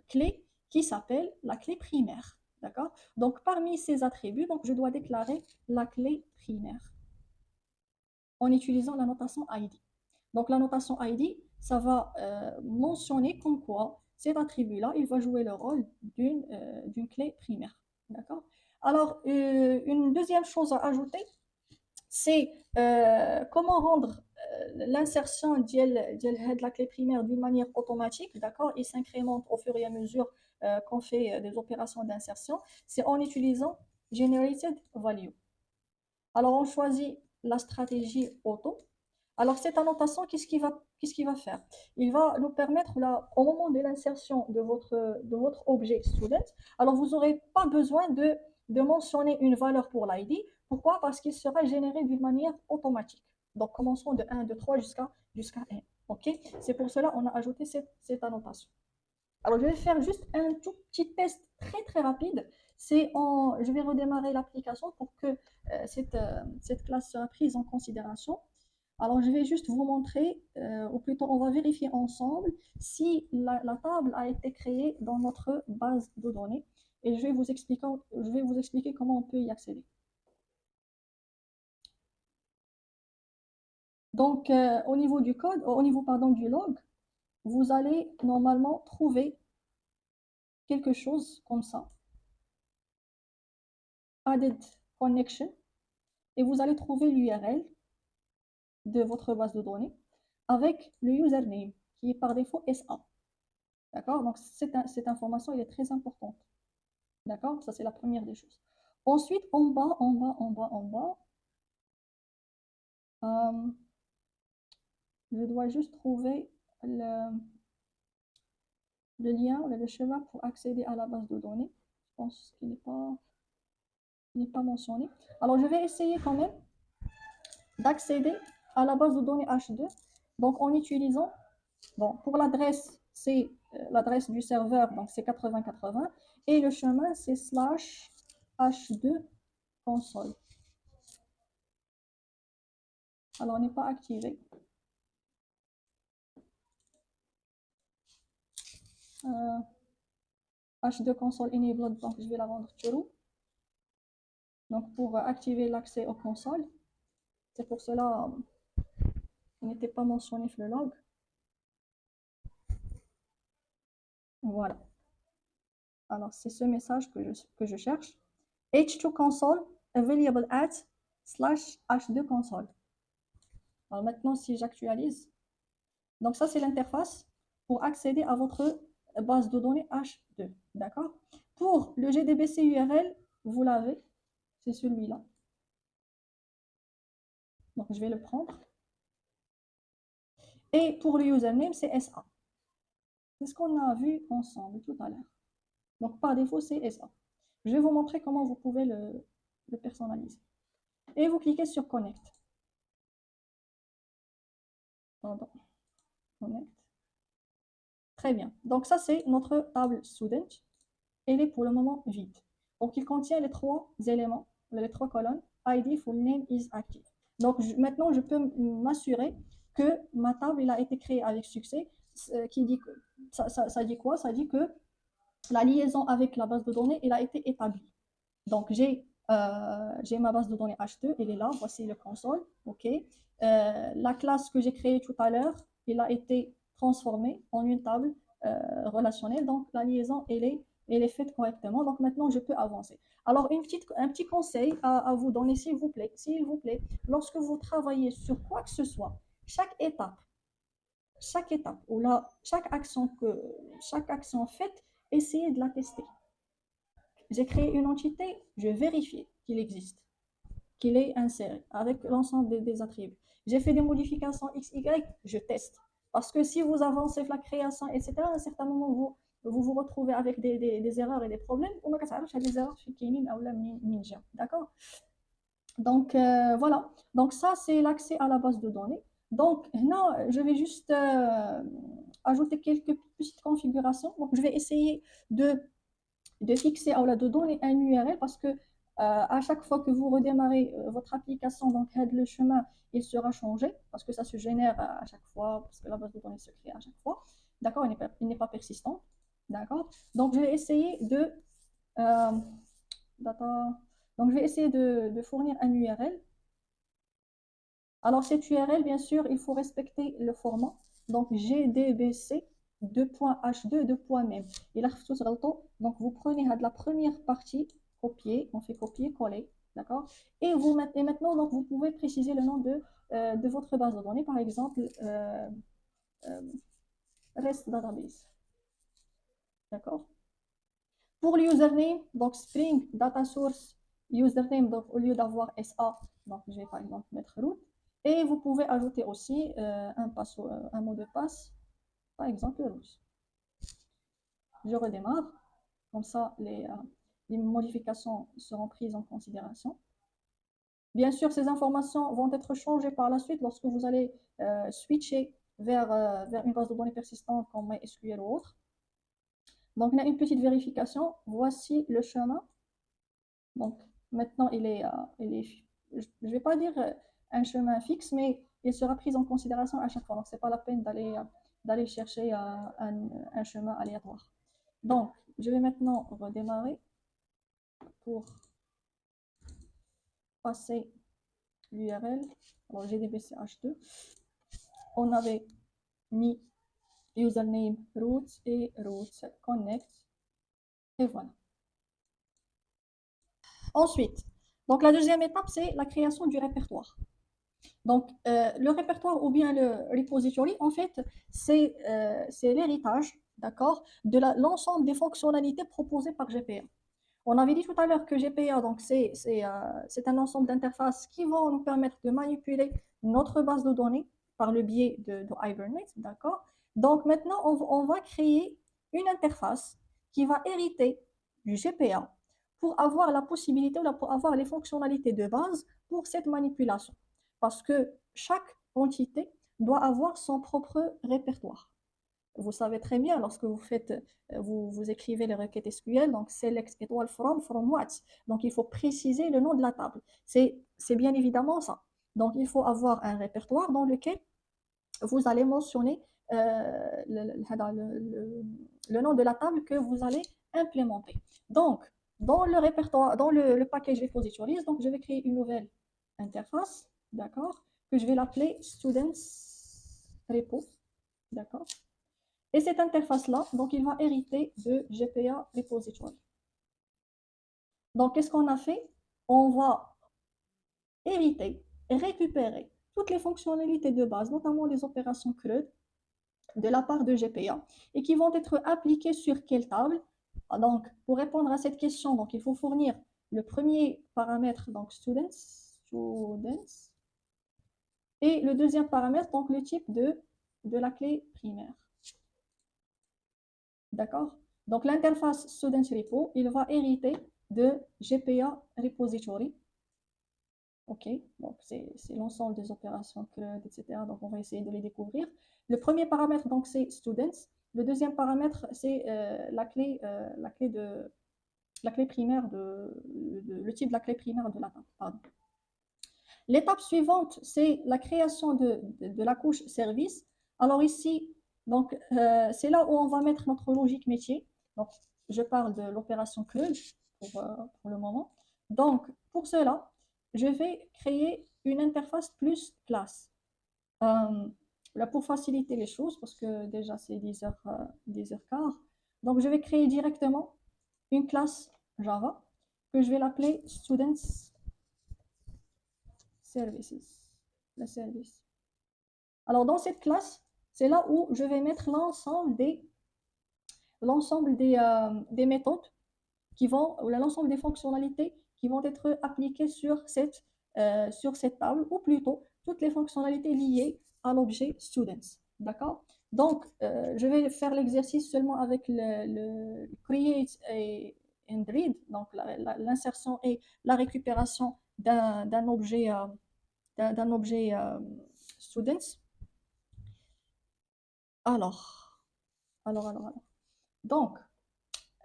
clé qui s'appelle la clé primaire. D'accord? Donc, parmi ces attributs, donc, je dois déclarer la clé primaire en utilisant la notation ID. Donc, la notation ID, ça va mentionner comme quoi cet attribut-là, il va jouer le rôle d'une clé primaire. D'accord? Alors, une deuxième chose à ajouter, c'est comment rendre l'insertion de la clé primaire d'une manière automatique, d'accord, il s'incrémente au fur et à mesure qu'on fait des opérations d'insertion, c'est en utilisant Generated Value. Alors, on choisit la stratégie auto. Alors, cette annotation, qu'est-ce qu'il va faire? Il va nous permettre, là, au moment de l'insertion de votre objet student, alors vous n'aurez pas besoin de mentionner une valeur pour l'ID. Pourquoi? Parce qu'il sera généré d'une manière automatique. Donc, commençons de 1, de 3 jusqu'à n. OK? C'est pour cela qu'on a ajouté cette annotation. Alors, je vais faire juste un tout petit test très, très rapide. Je vais redémarrer l'application pour que cette classe soit prise en considération. Alors, je vais juste vous montrer, ou plutôt, on va vérifier ensemble si la table a été créée dans notre base de données. Et je vais vous expliquer comment on peut y accéder. Donc, au niveau du code, au niveau, pardon, du log, vous allez normalement trouver quelque chose comme ça. Added connection. Et vous allez trouver l'URL de votre base de données avec le username qui est par défaut SA. D'accord? Donc, cette information, elle est très importante. D'accord? Ça, c'est la première des choses. Ensuite, en bas, je dois juste trouver le lien, le schéma pour accéder à la base de données. Je pense qu'il n'est pas mentionné. Alors, je vais essayer quand même d'accéder à la base de données H2. Donc, en utilisant, bon, pour l'adresse, c'est l'adresse du serveur, donc c'est 8080, et le chemin, c'est /h2 console. Alors, on n'est pas activé. H2 console enabled, donc je vais la rendre true. Donc, pour activer l'accès aux consoles, c'est pour cela il n'était pas mentionné sur le log. Voilà. Alors, c'est ce message que je cherche. H2 console available at /h2 console. Alors maintenant, si j'actualise, donc ça c'est l'interface pour accéder à votre base de données H2. D'accord? Pour le GDBC URL, vous l'avez, c'est celui-là. Donc je vais le prendre. Et pour le username, c'est SA. C'est ce qu'on a vu ensemble tout à l'heure. Donc par défaut, c'est SA. Je vais vous montrer comment vous pouvez le personnaliser. Et vous cliquez sur Connect. Pardon. Connect. Très bien. Donc ça, c'est notre table student. Elle est pour le moment vide. Donc il contient les trois éléments, les trois colonnes. ID full name is active. Donc maintenant, je peux m'assurer que ma table elle a été créée avec succès. Qui dit que, ça dit quoi? Ça dit que la liaison avec la base de données elle a été établie. Donc j'ai ma base de données H2, elle est là, voici le console. OK. La classe que j'ai créée tout à l'heure, elle a été transformée en une table relationnelle. Donc la liaison, elle est faite correctement. Donc maintenant, je peux avancer. Alors, un petit conseil à vous donner, s'il vous plaît, lorsque vous travaillez sur quoi que ce soit, chaque étape, ou là, chaque action faite, essayez de la tester. J'ai créé une entité, je vérifie qu'il existe, qu'il est inséré avec l'ensemble des attributs. J'ai fait des modifications X, Y, je teste. Parce que si vous avancez la création, etc., à un certain moment, vous retrouvez avec des erreurs et des problèmes, ou des erreurs d'accord? Donc, voilà. Donc, ça, c'est l'accès à la base de données. Donc, là, je vais juste ajouter quelques petites configurations. Donc, je vais essayer de fixer de donner un URL parce que à chaque fois que vous redémarrez votre application, donc le chemin, il sera changé parce que ça se génère à chaque fois, parce que la base de données se crée à chaque fois. D'accord? Il n'est pas persistant. D'accord? Donc, je vais essayer euh, donc, je vais essayer de fournir un URL. Alors, cette URL, bien sûr, il faut respecter le format. Donc, GDBC 2.h2 2.mem. Donc, vous prenez la première partie copier, on fait copier-coller, d'accord? Et maintenant, donc, vous pouvez préciser le nom de votre base de données, par exemple, euh, REST database, d'accord? Pour le username, donc string data source username, donc au lieu d'avoir SA, donc je vais par exemple mettre root. Et vous pouvez ajouter aussi un mot de passe, par exemple root. Je redémarre, comme ça les modifications seront prises en considération. Bien sûr, ces informations vont être changées par la suite lorsque vous allez switcher vers une base de données persistante comme MySQL ou autre. Donc, on a une petite vérification. Voici le chemin. Donc, maintenant, je ne vais pas dire un chemin fixe, mais il sera pris en considération à chaque fois. Donc, ce n'est pas la peine d'aller chercher un chemin aléatoire. Donc, je vais maintenant redémarrer pour passer l'URL. Alors, GDBCH2. On avait mis username root et root connect. Et voilà. Ensuite, donc la deuxième étape, c'est la création du répertoire. Donc, le répertoire ou bien le repository, en fait, c'est l'héritage, d'accord, de l'ensemble des fonctionnalités proposées par GPA. On avait dit tout à l'heure que GPA, donc c'est un ensemble d'interfaces qui vont nous permettre de manipuler notre base de données par le biais de Hibernate, d'accord. Donc maintenant, on va créer une interface qui va hériter du GPA pour avoir la possibilité ou pour avoir les fonctionnalités de base pour cette manipulation. Parce que chaque entité doit avoir son propre répertoire. Vous savez très bien, lorsque vous écrivez les requêtes SQL, donc select étoile from what. Donc il faut préciser le nom de la table. C'est bien évidemment ça. Donc il faut avoir un répertoire dans lequel vous allez mentionner le nom de la table que vous allez implémenter. Donc, dans le répertoire, dans le package repositories, donc je vais créer une nouvelle interface, d'accord, que je vais l'appeler students repo, d'accord. Et cette interface-là, donc, il va hériter de GPA repository. Donc, qu'est-ce qu'on a fait? On va hériter et récupérer toutes les fonctionnalités de base, notamment les opérations CRUD, de la part de GPA et qui vont être appliquées sur quelle table? Donc, pour répondre à cette question, donc, il faut fournir le premier paramètre, donc students, et le deuxième paramètre, donc le type de la clé primaire. D'accord? Donc, l'interface students repo, il va hériter de GPA repository. OK, donc c'est l'ensemble des opérations CRUD, etc. Donc, on va essayer de les découvrir. Le premier paramètre, donc, c'est students. Le deuxième paramètre, c'est la clé primaire le type de la clé primaire de la table. L'étape suivante, c'est la création de la couche service. Alors ici, donc, c'est là où on va mettre notre logique métier. Donc, je parle de l'opération CRUD pour le moment. Donc, pour cela, je vais créer une interface plus classe. Là, pour faciliter les choses, parce que déjà c'est 10h15, donc je vais créer directement une classe Java que je vais l'appeler Students Services, le service. Alors dans cette classe, c'est là où je vais mettre l'ensemble des méthodes qui vont, ou l'ensemble des fonctionnalités qui vont être appliquées sur cette table, ou plutôt toutes les fonctionnalités liées à l'objet students. D'accord? Donc, je vais faire l'exercice seulement avec le create and read, donc l'insertion et la récupération d'un objet, students. Alors, alors. Donc,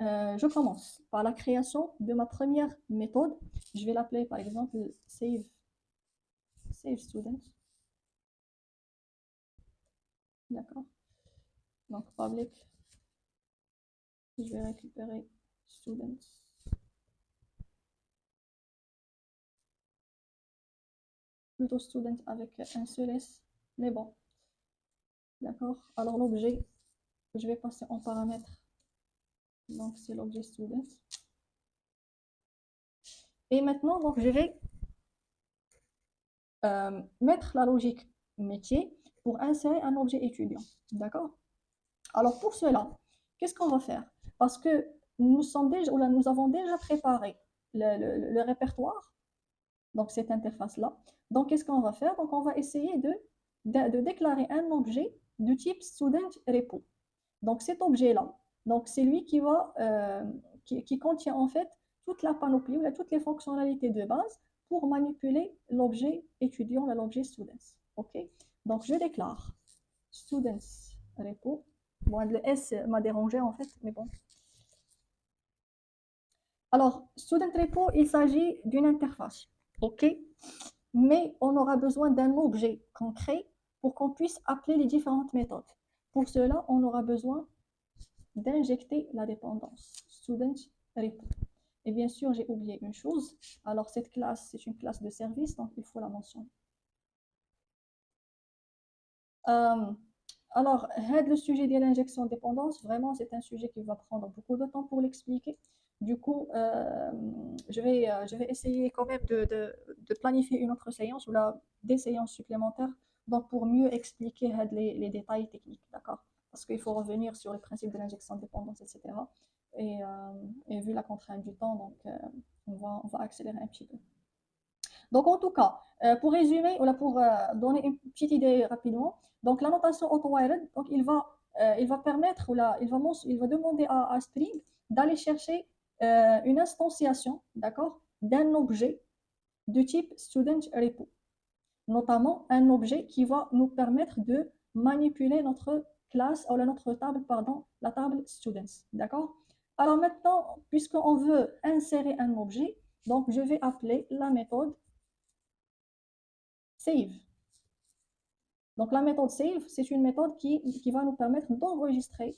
je commence par la création de ma première méthode. Je vais l'appeler par exemple save student. D'accord. Donc public, je vais récupérer students. Plutôt student avec un seul S, mais bon. D'accord. Alors l'objet, je vais passer en paramètre. Donc c'est l'objet student. Et maintenant, donc, je vais mettre la logique métier pour insérer un objet étudiant. D'accord? Alors pour cela, qu'est-ce qu'on va faire? Parce que nous avons déjà préparé le répertoire, donc cette interface-là. Donc qu'est-ce qu'on va faire? Donc on va essayer de déclarer un objet du type student repo. Donc cet objet-là, donc c'est lui qui contient en fait toute la panoplie ou toutes les fonctionnalités de base pour manipuler l'objet étudiant, l'objet students. OK? Donc je déclare students repo. Bon, le S m'a dérangé en fait, mais bon. Alors, student repo, il s'agit d'une interface. OK? Mais on aura besoin d'un objet concret pour qu'on puisse appeler les différentes méthodes. Pour cela, on aura besoin d'injecter la dépendance student repo. Et bien sûr, j'ai oublié une chose. Alors, cette classe, c'est une classe de service, donc il faut la mentionner. Alors, le sujet de l'injection de dépendance, vraiment, c'est un sujet qui va prendre beaucoup de temps pour l'expliquer. Du coup, je vais essayer quand même de planifier une autre séance ou des séances supplémentaires donc pour mieux expliquer les détails techniques, d'accord? Parce qu'il faut revenir sur le principe de l'injection de dépendance, etc. Et vu la contrainte du temps, donc on va accélérer un petit peu. Donc, en tout cas, pour résumer, ou là, pour donner une petite idée rapidement, donc la notation auto-wired, donc il va permettre, ou là, il va demander à Spring d'aller chercher une instantiation, d'accord, d'un objet de type student repo, notamment un objet qui va nous permettre de manipuler notre classe, ou là, notre table, pardon, la table students, d'accord? Alors maintenant, puisqu'on veut insérer un objet, donc je vais appeler la méthode save. Donc la méthode save, c'est une méthode qui va nous permettre d'enregistrer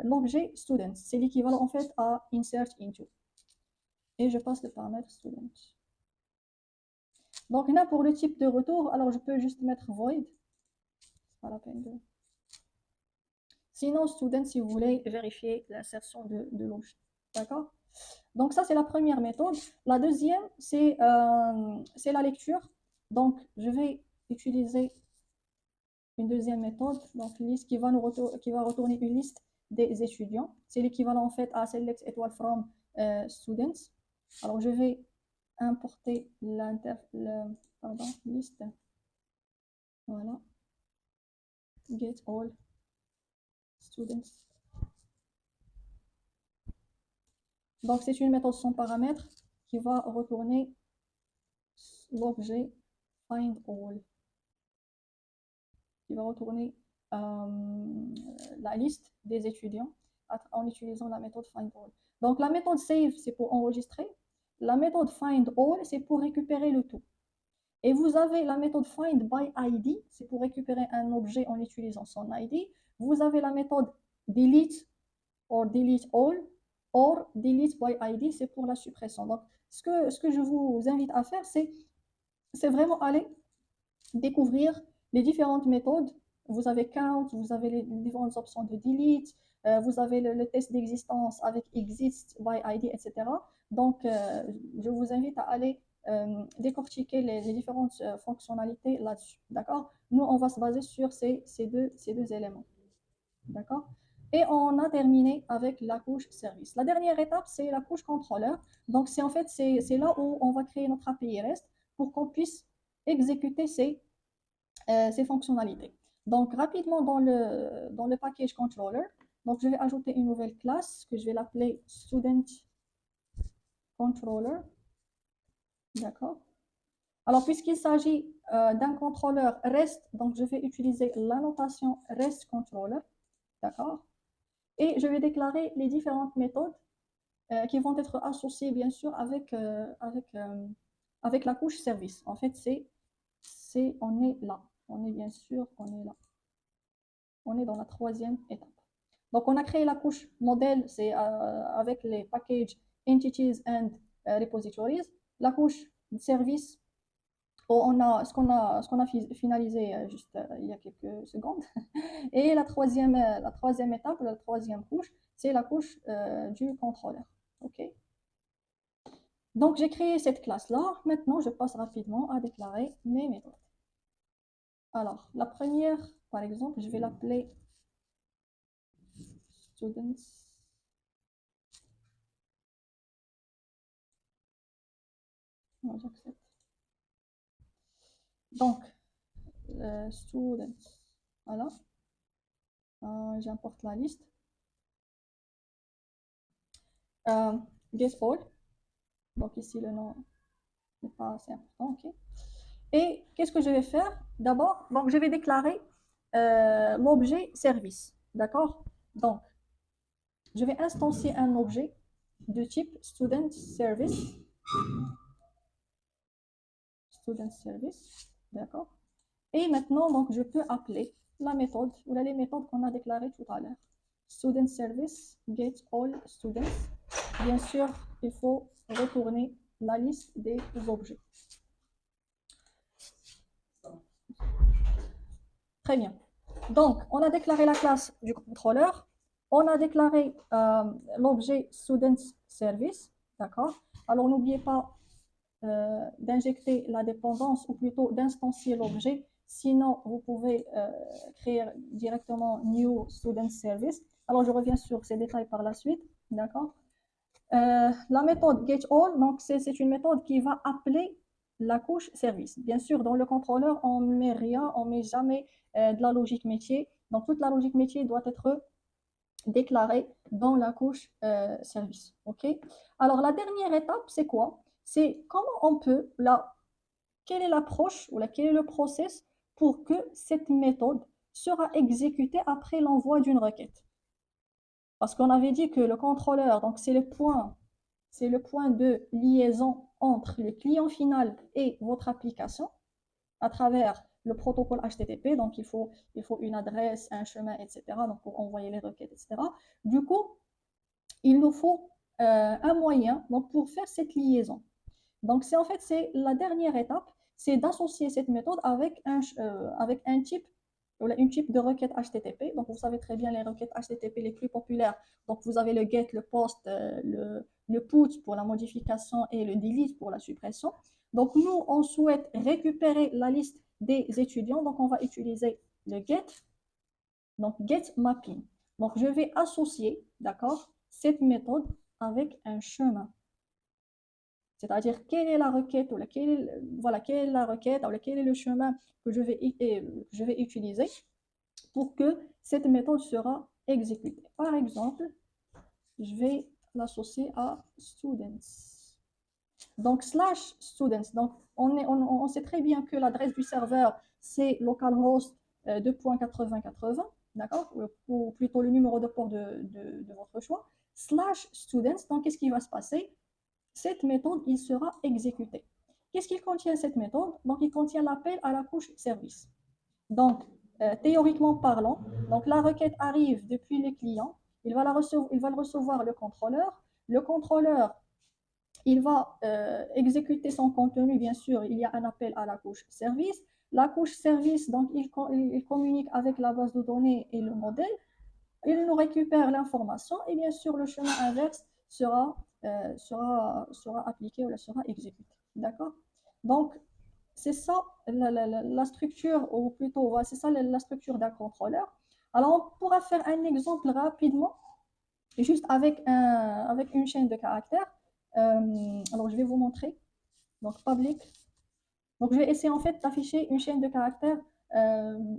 l'objet student. C'est l'équivalent en fait à insert into. Et je passe le paramètre student. Donc là, pour le type de retour, alors je peux juste mettre void. Pas la peine de... Sinon, student, si vous voulez vérifier l'insertion de l'objet. D'accord? Donc ça, c'est la première méthode. La deuxième, c'est la lecture. Donc, je vais utiliser une deuxième méthode, donc liste qui va retourner une liste des étudiants. C'est l'équivalent en fait à select étoile from students. Alors je vais importer liste. Voilà. Get all students. Donc c'est une méthode sans paramètre qui va retourner l'objet find all. Qui va retourner la liste des étudiants en utilisant la méthode find all. Donc la méthode save, c'est pour enregistrer. La méthode find all, c'est pour récupérer le tout. Et vous avez la méthode find by ID, c'est pour récupérer un objet en utilisant son ID. Vous avez la méthode delete or delete all, or delete by ID, c'est pour la suppression. Donc ce que je vous invite à faire, c'est vraiment aller découvrir les différentes méthodes. Vous avez count, vous avez les différentes options de delete, vous avez le test d'existence avec exist by ID, etc. Donc, je vous invite à aller décortiquer les différentes fonctionnalités là-dessus. D'accord? Nous, on va se baser sur ces deux éléments. D'accord? Et on a terminé avec la couche service. La dernière étape, c'est la couche contrôleur. Donc, c'est en fait, c'est là où on va créer notre API REST pour qu'on puisse exécuter ces fonctionnalités. Donc, rapidement dans le package controller, donc je vais ajouter une nouvelle classe que je vais l'appeler student controller. D'accord? Alors, puisqu'il s'agit d'un contrôleur REST, donc je vais utiliser la notation REST controller. D'accord? Et je vais déclarer les différentes méthodes qui vont être associées, bien sûr, avec la couche service. En fait, on est là. On est bien sûr, on est là. On est dans la troisième étape. Donc, on a créé la couche modèle, c'est avec les packages entities and repositories. La couche service, ce qu'on a finalisé juste il y a quelques secondes. Et la troisième étape, la troisième couche, c'est la couche du contrôleur. OK? Donc, j'ai créé cette classe-là. Maintenant, je passe rapidement à déclarer mes méthodes. Alors, la première, par exemple, je vais l'appeler students. Non, j'accepte. Donc, students. Voilà. J'importe la liste. Get all. Donc, ici, le nom n'est pas assez important. OK. Et qu'est-ce que je vais faire? D'abord, donc, je vais déclarer l'objet service. D'accord? Donc, je vais instancier un objet de type student service. Student service. D'accord? Et maintenant, donc, je peux appeler la méthode, ou les méthodes qu'on a déclarées tout à l'heure. Student service, get all students. Bien sûr, il faut retourner la liste des objets. Très bien. Donc, on a déclaré la classe du contrôleur. On a déclaré l'objet student service. D'accord? Alors, n'oubliez pas d'injecter la dépendance, ou plutôt d'instancier l'objet. Sinon, vous pouvez créer directement New Student Service. Alors, je reviens sur ces détails par la suite. D'accord? La méthode getAll, donc c'est une méthode qui va appeler la couche service. Bien sûr, dans le contrôleur, on ne met rien, on ne met jamais de la logique métier. Donc, toute la logique métier doit être déclarée dans la couche service. OK? Alors, la dernière étape, c'est quoi? C'est comment on peut, quelle est l'approche ou quel est le process pour que cette méthode sera exécutée après l'envoi d'une requête. Parce qu'on avait dit que le contrôleur, donc c'est le point de liaison entre le client final et votre application à travers le protocole HTTP. Donc il faut une adresse, un chemin, etc. Donc pour envoyer les requêtes, etc. Du coup, il nous faut un moyen donc, pour faire cette liaison. Donc, c'est en fait, c'est la dernière étape, c'est d'associer cette méthode avec avec un type, une type de requête HTTP. Donc, vous savez très bien les requêtes HTTP les plus populaires. Donc, vous avez le get, le post, le put pour la modification et le delete pour la suppression. Donc, nous, on souhaite récupérer la liste des étudiants. Donc, on va utiliser le get, donc get mapping. Donc, je vais associer, d'accord, cette méthode avec un chemin. C'est-à-dire, quelle est la requête, ou voilà, quelle est la requête, ou quel est le chemin que je vais utiliser pour que cette méthode sera exécutée. Par exemple, je vais l'associer à students. Donc, slash students. Donc, on sait très bien que l'adresse du serveur, c'est localhost 2.8080, d'accord? Ou plutôt le numéro de port de votre choix. Slash students, donc qu'est-ce qui va se passer? Cette méthode, il sera exécutée. Qu'est-ce qu'il contient cette méthode? Donc, il contient l'appel à la couche service. Donc, théoriquement parlant, donc la requête arrive depuis le client, il va le recevoir le contrôleur. Le contrôleur, il va exécuter son contenu, bien sûr, il y a un appel à la couche service. La couche service, donc, il communique avec la base de données et le modèle. Il nous récupère l'information et bien sûr, le chemin inverse sera appliqué ou sera exécuté. D'accord? Donc, c'est ça la structure, ou plutôt, c'est ça la structure d'un contrôleur. Alors, on pourra faire un exemple rapidement, juste avec une chaîne de caractères. Alors, je vais vous montrer. Donc, public. Donc, je vais essayer en fait d'afficher une chaîne de caractères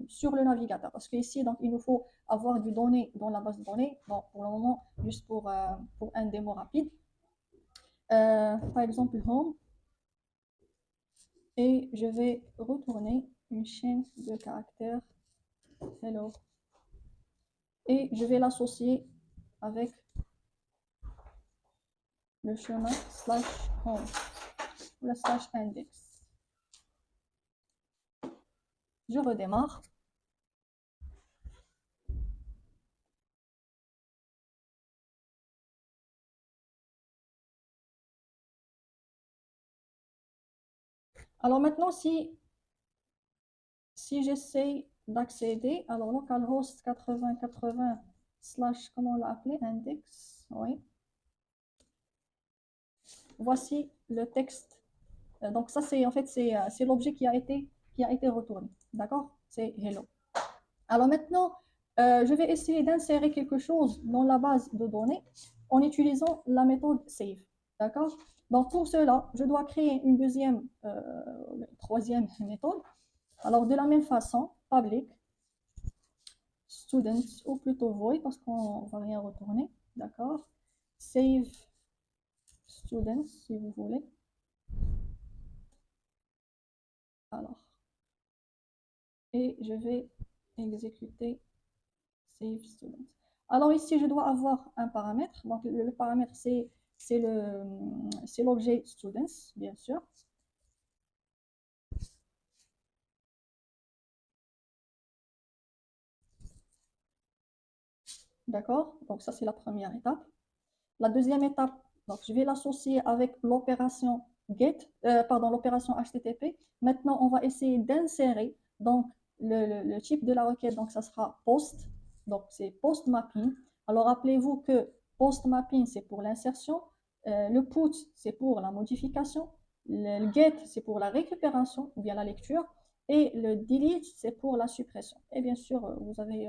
sur le navigateur. Parce qu'ici, donc, il nous faut avoir du données dans la base de données. Bon, pour le moment, juste pour un démo rapide. Par exemple, home. Et je vais retourner une chaîne de caractères hello. Et je vais l'associer avec le chemin slash home ou la slash index. Je redémarre. Alors maintenant, si j'essaie d'accéder, alors localhost 8080 slash, comment on l'a appelé, index, oui. voici le texte. Donc ça, c'est en fait, c'est l'objet qui a été retourné. D'accord? C'est hello. Alors maintenant, je vais essayer d'insérer quelque chose dans la base de données en utilisant la méthode save. D'accord? Donc pour cela, je dois créer une troisième méthode. Alors de la même façon, public students ou plutôt void parce qu'on ne va rien retourner. D'accord? Save students si vous voulez. Alors, et je vais exécuter save students. Alors ici, je dois avoir un paramètre. Donc le paramètre, c'est l'objet students, bien sûr. D'accord? Donc ça, c'est la première étape. La deuxième étape, donc je vais l'associer avec l'opération get, pardon, l'opération HTTP. Maintenant, on va essayer d'insérer donc le type de la requête. Donc ça sera post. Donc c'est post mapping. Alors rappelez-vous que post mapping, c'est pour l'insertion. Le put, c'est pour la modification. Le get, c'est pour la récupération ou bien la lecture. Et le delete, c'est pour la suppression. Et bien sûr, vous avez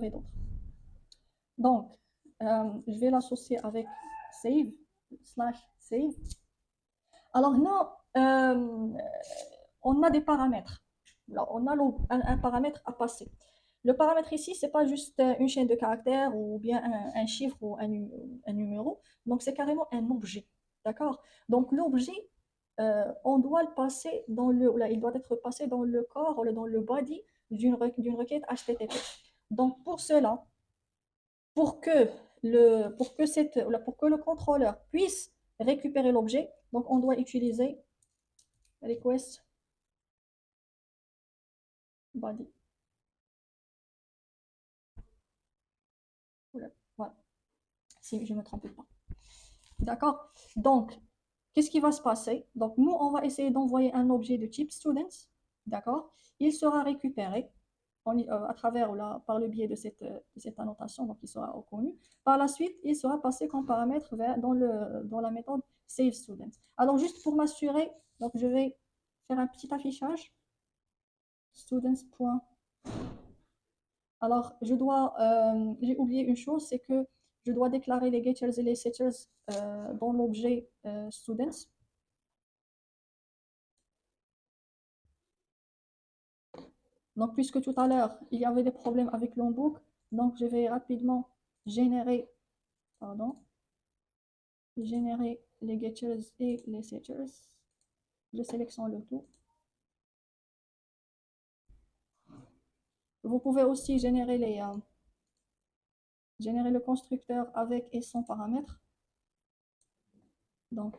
d'autres. Donc, je vais l'associer avec save, slash save. Alors, non, on a des paramètres. Là, on a un paramètre à passer. Le paramètre ici, c'est pas juste une chaîne de caractères ou bien un chiffre ou un numéro. Donc, c'est carrément un objet. D'accord? Donc, l'objet, on doit le passer là, il doit être passé dans le corps, dans le body d'une requête HTTP. Donc, pour cela, pour que pour que le contrôleur puisse récupérer l'objet, donc on doit utiliser request body. Voilà, si je ne me trompe pas. D'accord? Donc, qu'est-ce qui va se passer? Donc, nous, on va essayer d'envoyer un objet de type students. D'accord? Il sera récupéré à travers par le biais de cette annotation, donc il sera reconnu. Par la suite, il sera passé comme paramètre dans la méthode SaveStudent. Alors, juste pour m'assurer, donc je vais faire un petit affichage. Students. Alors, j'ai oublié une chose, c'est que je dois déclarer les getters et les setters dans l'objet students. Donc, puisque tout à l'heure, il y avait des problèmes avec l'onbook, donc je vais rapidement générer, pardon, générer les getters et les setters. Je sélectionne le tout. Vous pouvez aussi générer le constructeur avec et sans paramètres. Donc,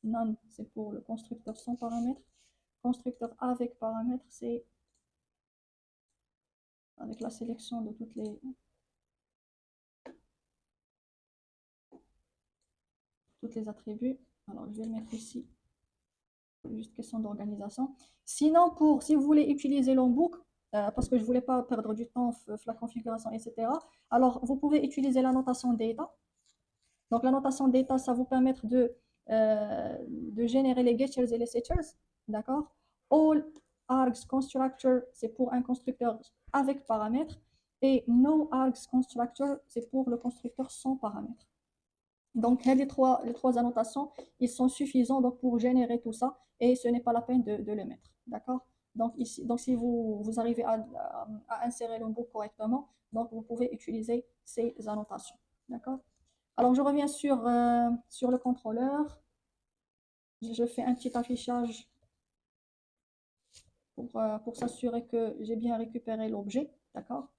none, c'est pour le constructeur sans paramètres. Constructeur avec paramètres, c'est avec la sélection de toutes les attributs. Alors, je vais le mettre ici. Juste question d'organisation. Sinon, si vous voulez utiliser l'onbook, parce que je ne voulais pas perdre du temps, la configuration, etc. Alors, vous pouvez utiliser la notation data. Donc, la notation data, ça vous permet de générer les getters et les setters. D'accord? All args constructor, c'est pour un constructeur avec paramètres. Et no args constructor, c'est pour le constructeur sans paramètres. Donc, les trois annotations, ils sont suffisants donc, pour générer tout ça et ce n'est pas la peine de le mettre. D'accord? Donc, ici, donc, si vous arrivez à insérer le mot correctement, donc vous pouvez utiliser ces annotations. D'accord? Alors, je reviens sur le contrôleur. Je fais un petit affichage pour s'assurer que j'ai bien récupéré l'objet. D'accord?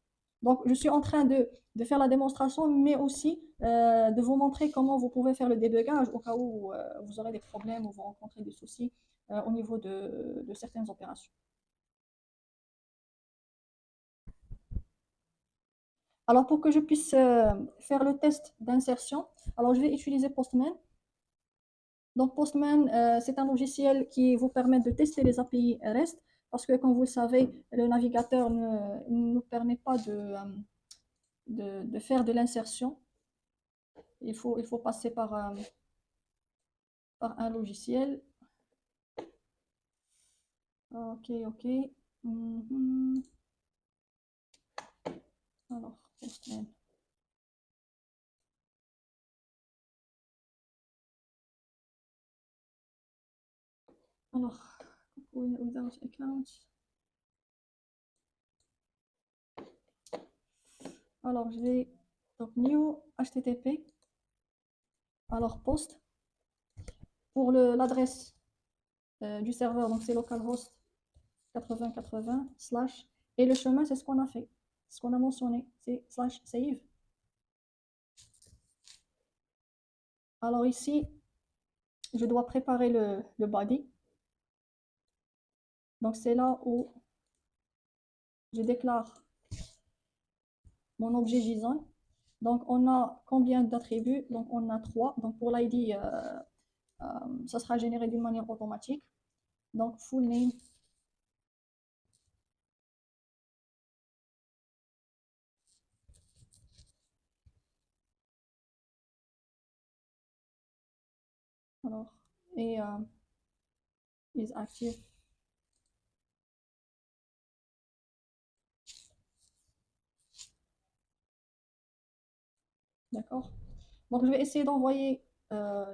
Donc, je suis en train de faire la démonstration, mais aussi de vous montrer comment vous pouvez faire le débugage au cas où vous aurez des problèmes ou vous rencontrez des soucis au niveau de certaines opérations. Alors, pour que je puisse faire le test d'insertion, alors je vais utiliser Postman. Donc, Postman, c'est un logiciel qui vous permet de tester les API REST parce que, comme vous le savez, le navigateur ne nous permet pas de faire de l'insertion. Il faut passer par par un logiciel. Ok, ok. Mhm. Alors, Postman. Alors, without account. Alors, je vais donc new HTTP. Alors, post pour l'adresse du serveur, donc c'est localhost 8080 slash. Et le chemin, c'est ce qu'on a fait, ce qu'on a mentionné, c'est slash save. Alors ici, je dois préparer le body. Donc c'est là où je déclare mon objet JSON. Donc on a combien d'attributs? Donc on a 3. Donc pour l'ID, ça sera généré d'une manière automatique. Donc full name. Alors, et is active. D'accord. Donc je vais essayer d'envoyer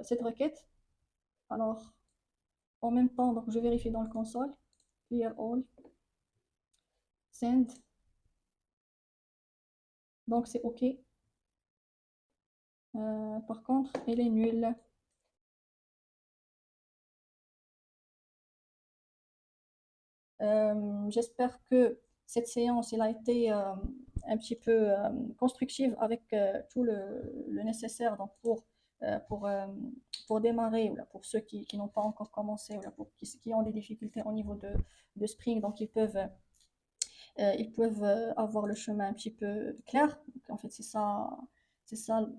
cette requête. Alors, en même temps, donc je vérifie dans le console. Clear all. Send. Donc c'est OK. Par contre, elle est nulle. J'espère que cette séance elle a été un petit peu constructive avec tout le nécessaire donc euh, pour, euh, pour démarrer, ou là, pour ceux qui n'ont pas encore commencé, ou là, pour qui ont des difficultés au niveau de Spring, donc ils peuvent avoir le chemin un petit peu clair. Donc, en fait, c'est ça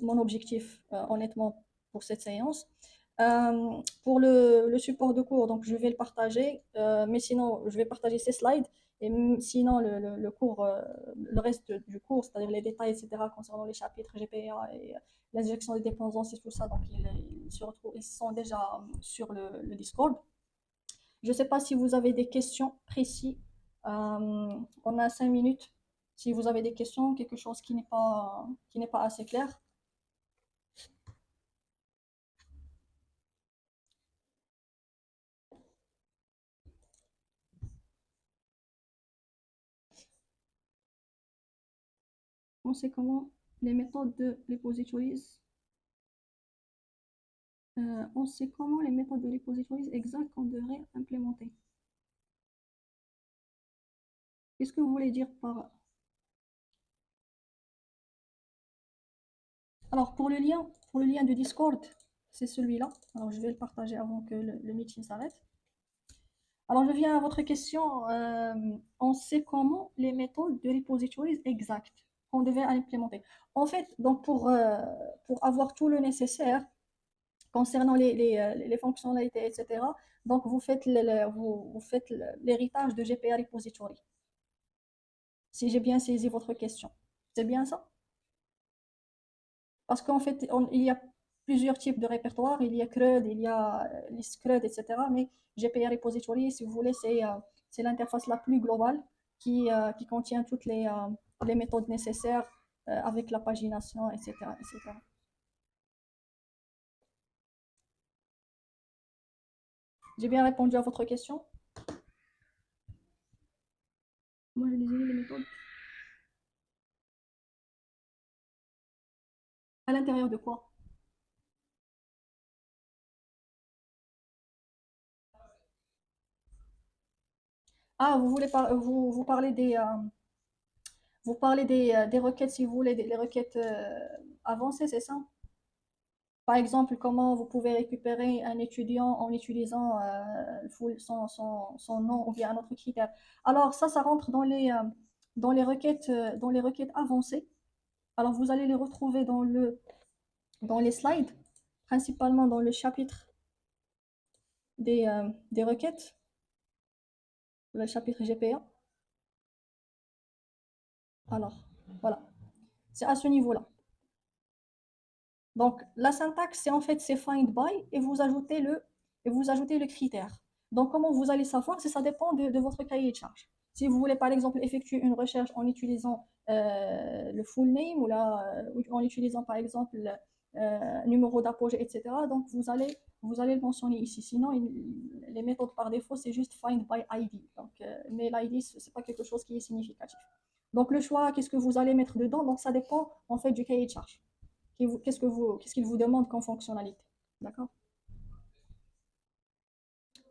mon objectif, honnêtement, pour cette séance. Pour le support de cours, donc je vais le partager, mais sinon, je vais partager ces slides. Et sinon, le cours, le reste du cours, c'est-à-dire les détails, etc., concernant les chapitres GPA et l'injection des dépendances et tout ça, donc ils sont déjà sur le Discord. Je ne sais pas si vous avez des questions précises. On a 5 minutes. Si vous avez des questions, quelque chose qui n'est pas assez clair. On sait comment les méthodes de repositories. On sait comment les méthodes de repositories exactes qu'on devrait implémenter. Qu'est-ce que vous voulez dire par... Alors, pour le lien de Discord, c'est celui-là. Alors, je vais le partager avant que le meeting s'arrête. Alors, je viens à votre question. On sait comment les méthodes de repositories exactes qu'on devait implémenter. En fait, donc pour avoir tout le nécessaire concernant les fonctionnalités, etc., donc vous faites l'héritage de GPA Repository. Si j'ai bien saisi votre question. C'est bien ça? Parce qu'en fait, il y a plusieurs types de répertoires. Il y a CRUD, il y a list CRUD, etc. Mais GPA Repository, si vous voulez, c'est l'interface la plus globale qui contient toutes les méthodes nécessaires avec la pagination, etc., etc. J'ai bien répondu à votre question? Moi, je désigne les méthodes. À l'intérieur de quoi? Ah, vous parlez des requêtes, si vous voulez, les requêtes avancées, c'est ça? Par exemple, comment vous pouvez récupérer un étudiant en utilisant son nom ou bien un autre critère. Alors ça rentre dans les requêtes avancées. Alors vous allez les retrouver dans les slides, principalement dans le chapitre des requêtes, le chapitre GPA. Alors, voilà, c'est à ce niveau-là. Donc, la syntaxe, c'est en fait, c'est find by et vous ajoutez le critère. Donc, comment vous allez savoir? Ça dépend de votre cahier de charge. Si vous voulez, par exemple, effectuer une recherche en utilisant le full name ou en utilisant, par exemple, numéro d'apogée, etc., donc vous allez le mentionner ici. Sinon, les méthodes par défaut, c'est juste find by ID. Donc, mais l'ID, ce n'est pas quelque chose qui est significatif. Donc, le choix, qu'est-ce que vous allez mettre dedans? Donc, ça dépend en fait du cahier de charge. Qu'est-ce qu'il vous demande comme fonctionnalité? D'accord?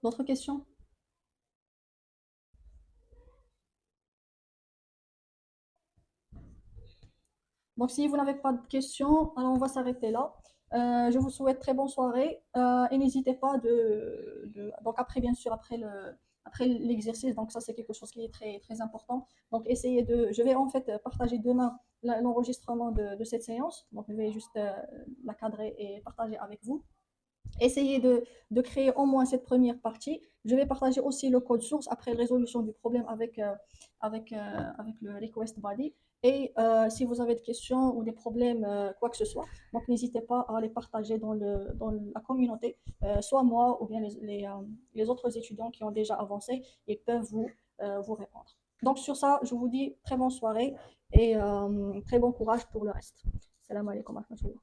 D'autres questions? Donc, si vous n'avez pas de questions, alors on va s'arrêter là. Je vous souhaite très bonne soirée et n'hésitez pas donc après, bien sûr, après l'exercice, donc ça c'est quelque chose qui est très, très important. Donc, je vais en fait partager demain l'enregistrement de cette séance. Donc, je vais juste la cadrer et partager avec vous. Essayez de créer au moins cette première partie. Je vais partager aussi le code source après la résolution du problème avec le request body. Et si vous avez des questions ou des problèmes, quoi que ce soit, donc n'hésitez pas à les partager dans la communauté, soit moi ou bien les autres étudiants qui ont déjà avancé, ils peuvent vous répondre. Donc sur ça, je vous dis très bonne soirée et très bon courage pour le reste. Salam alaikum wa rahmatullah.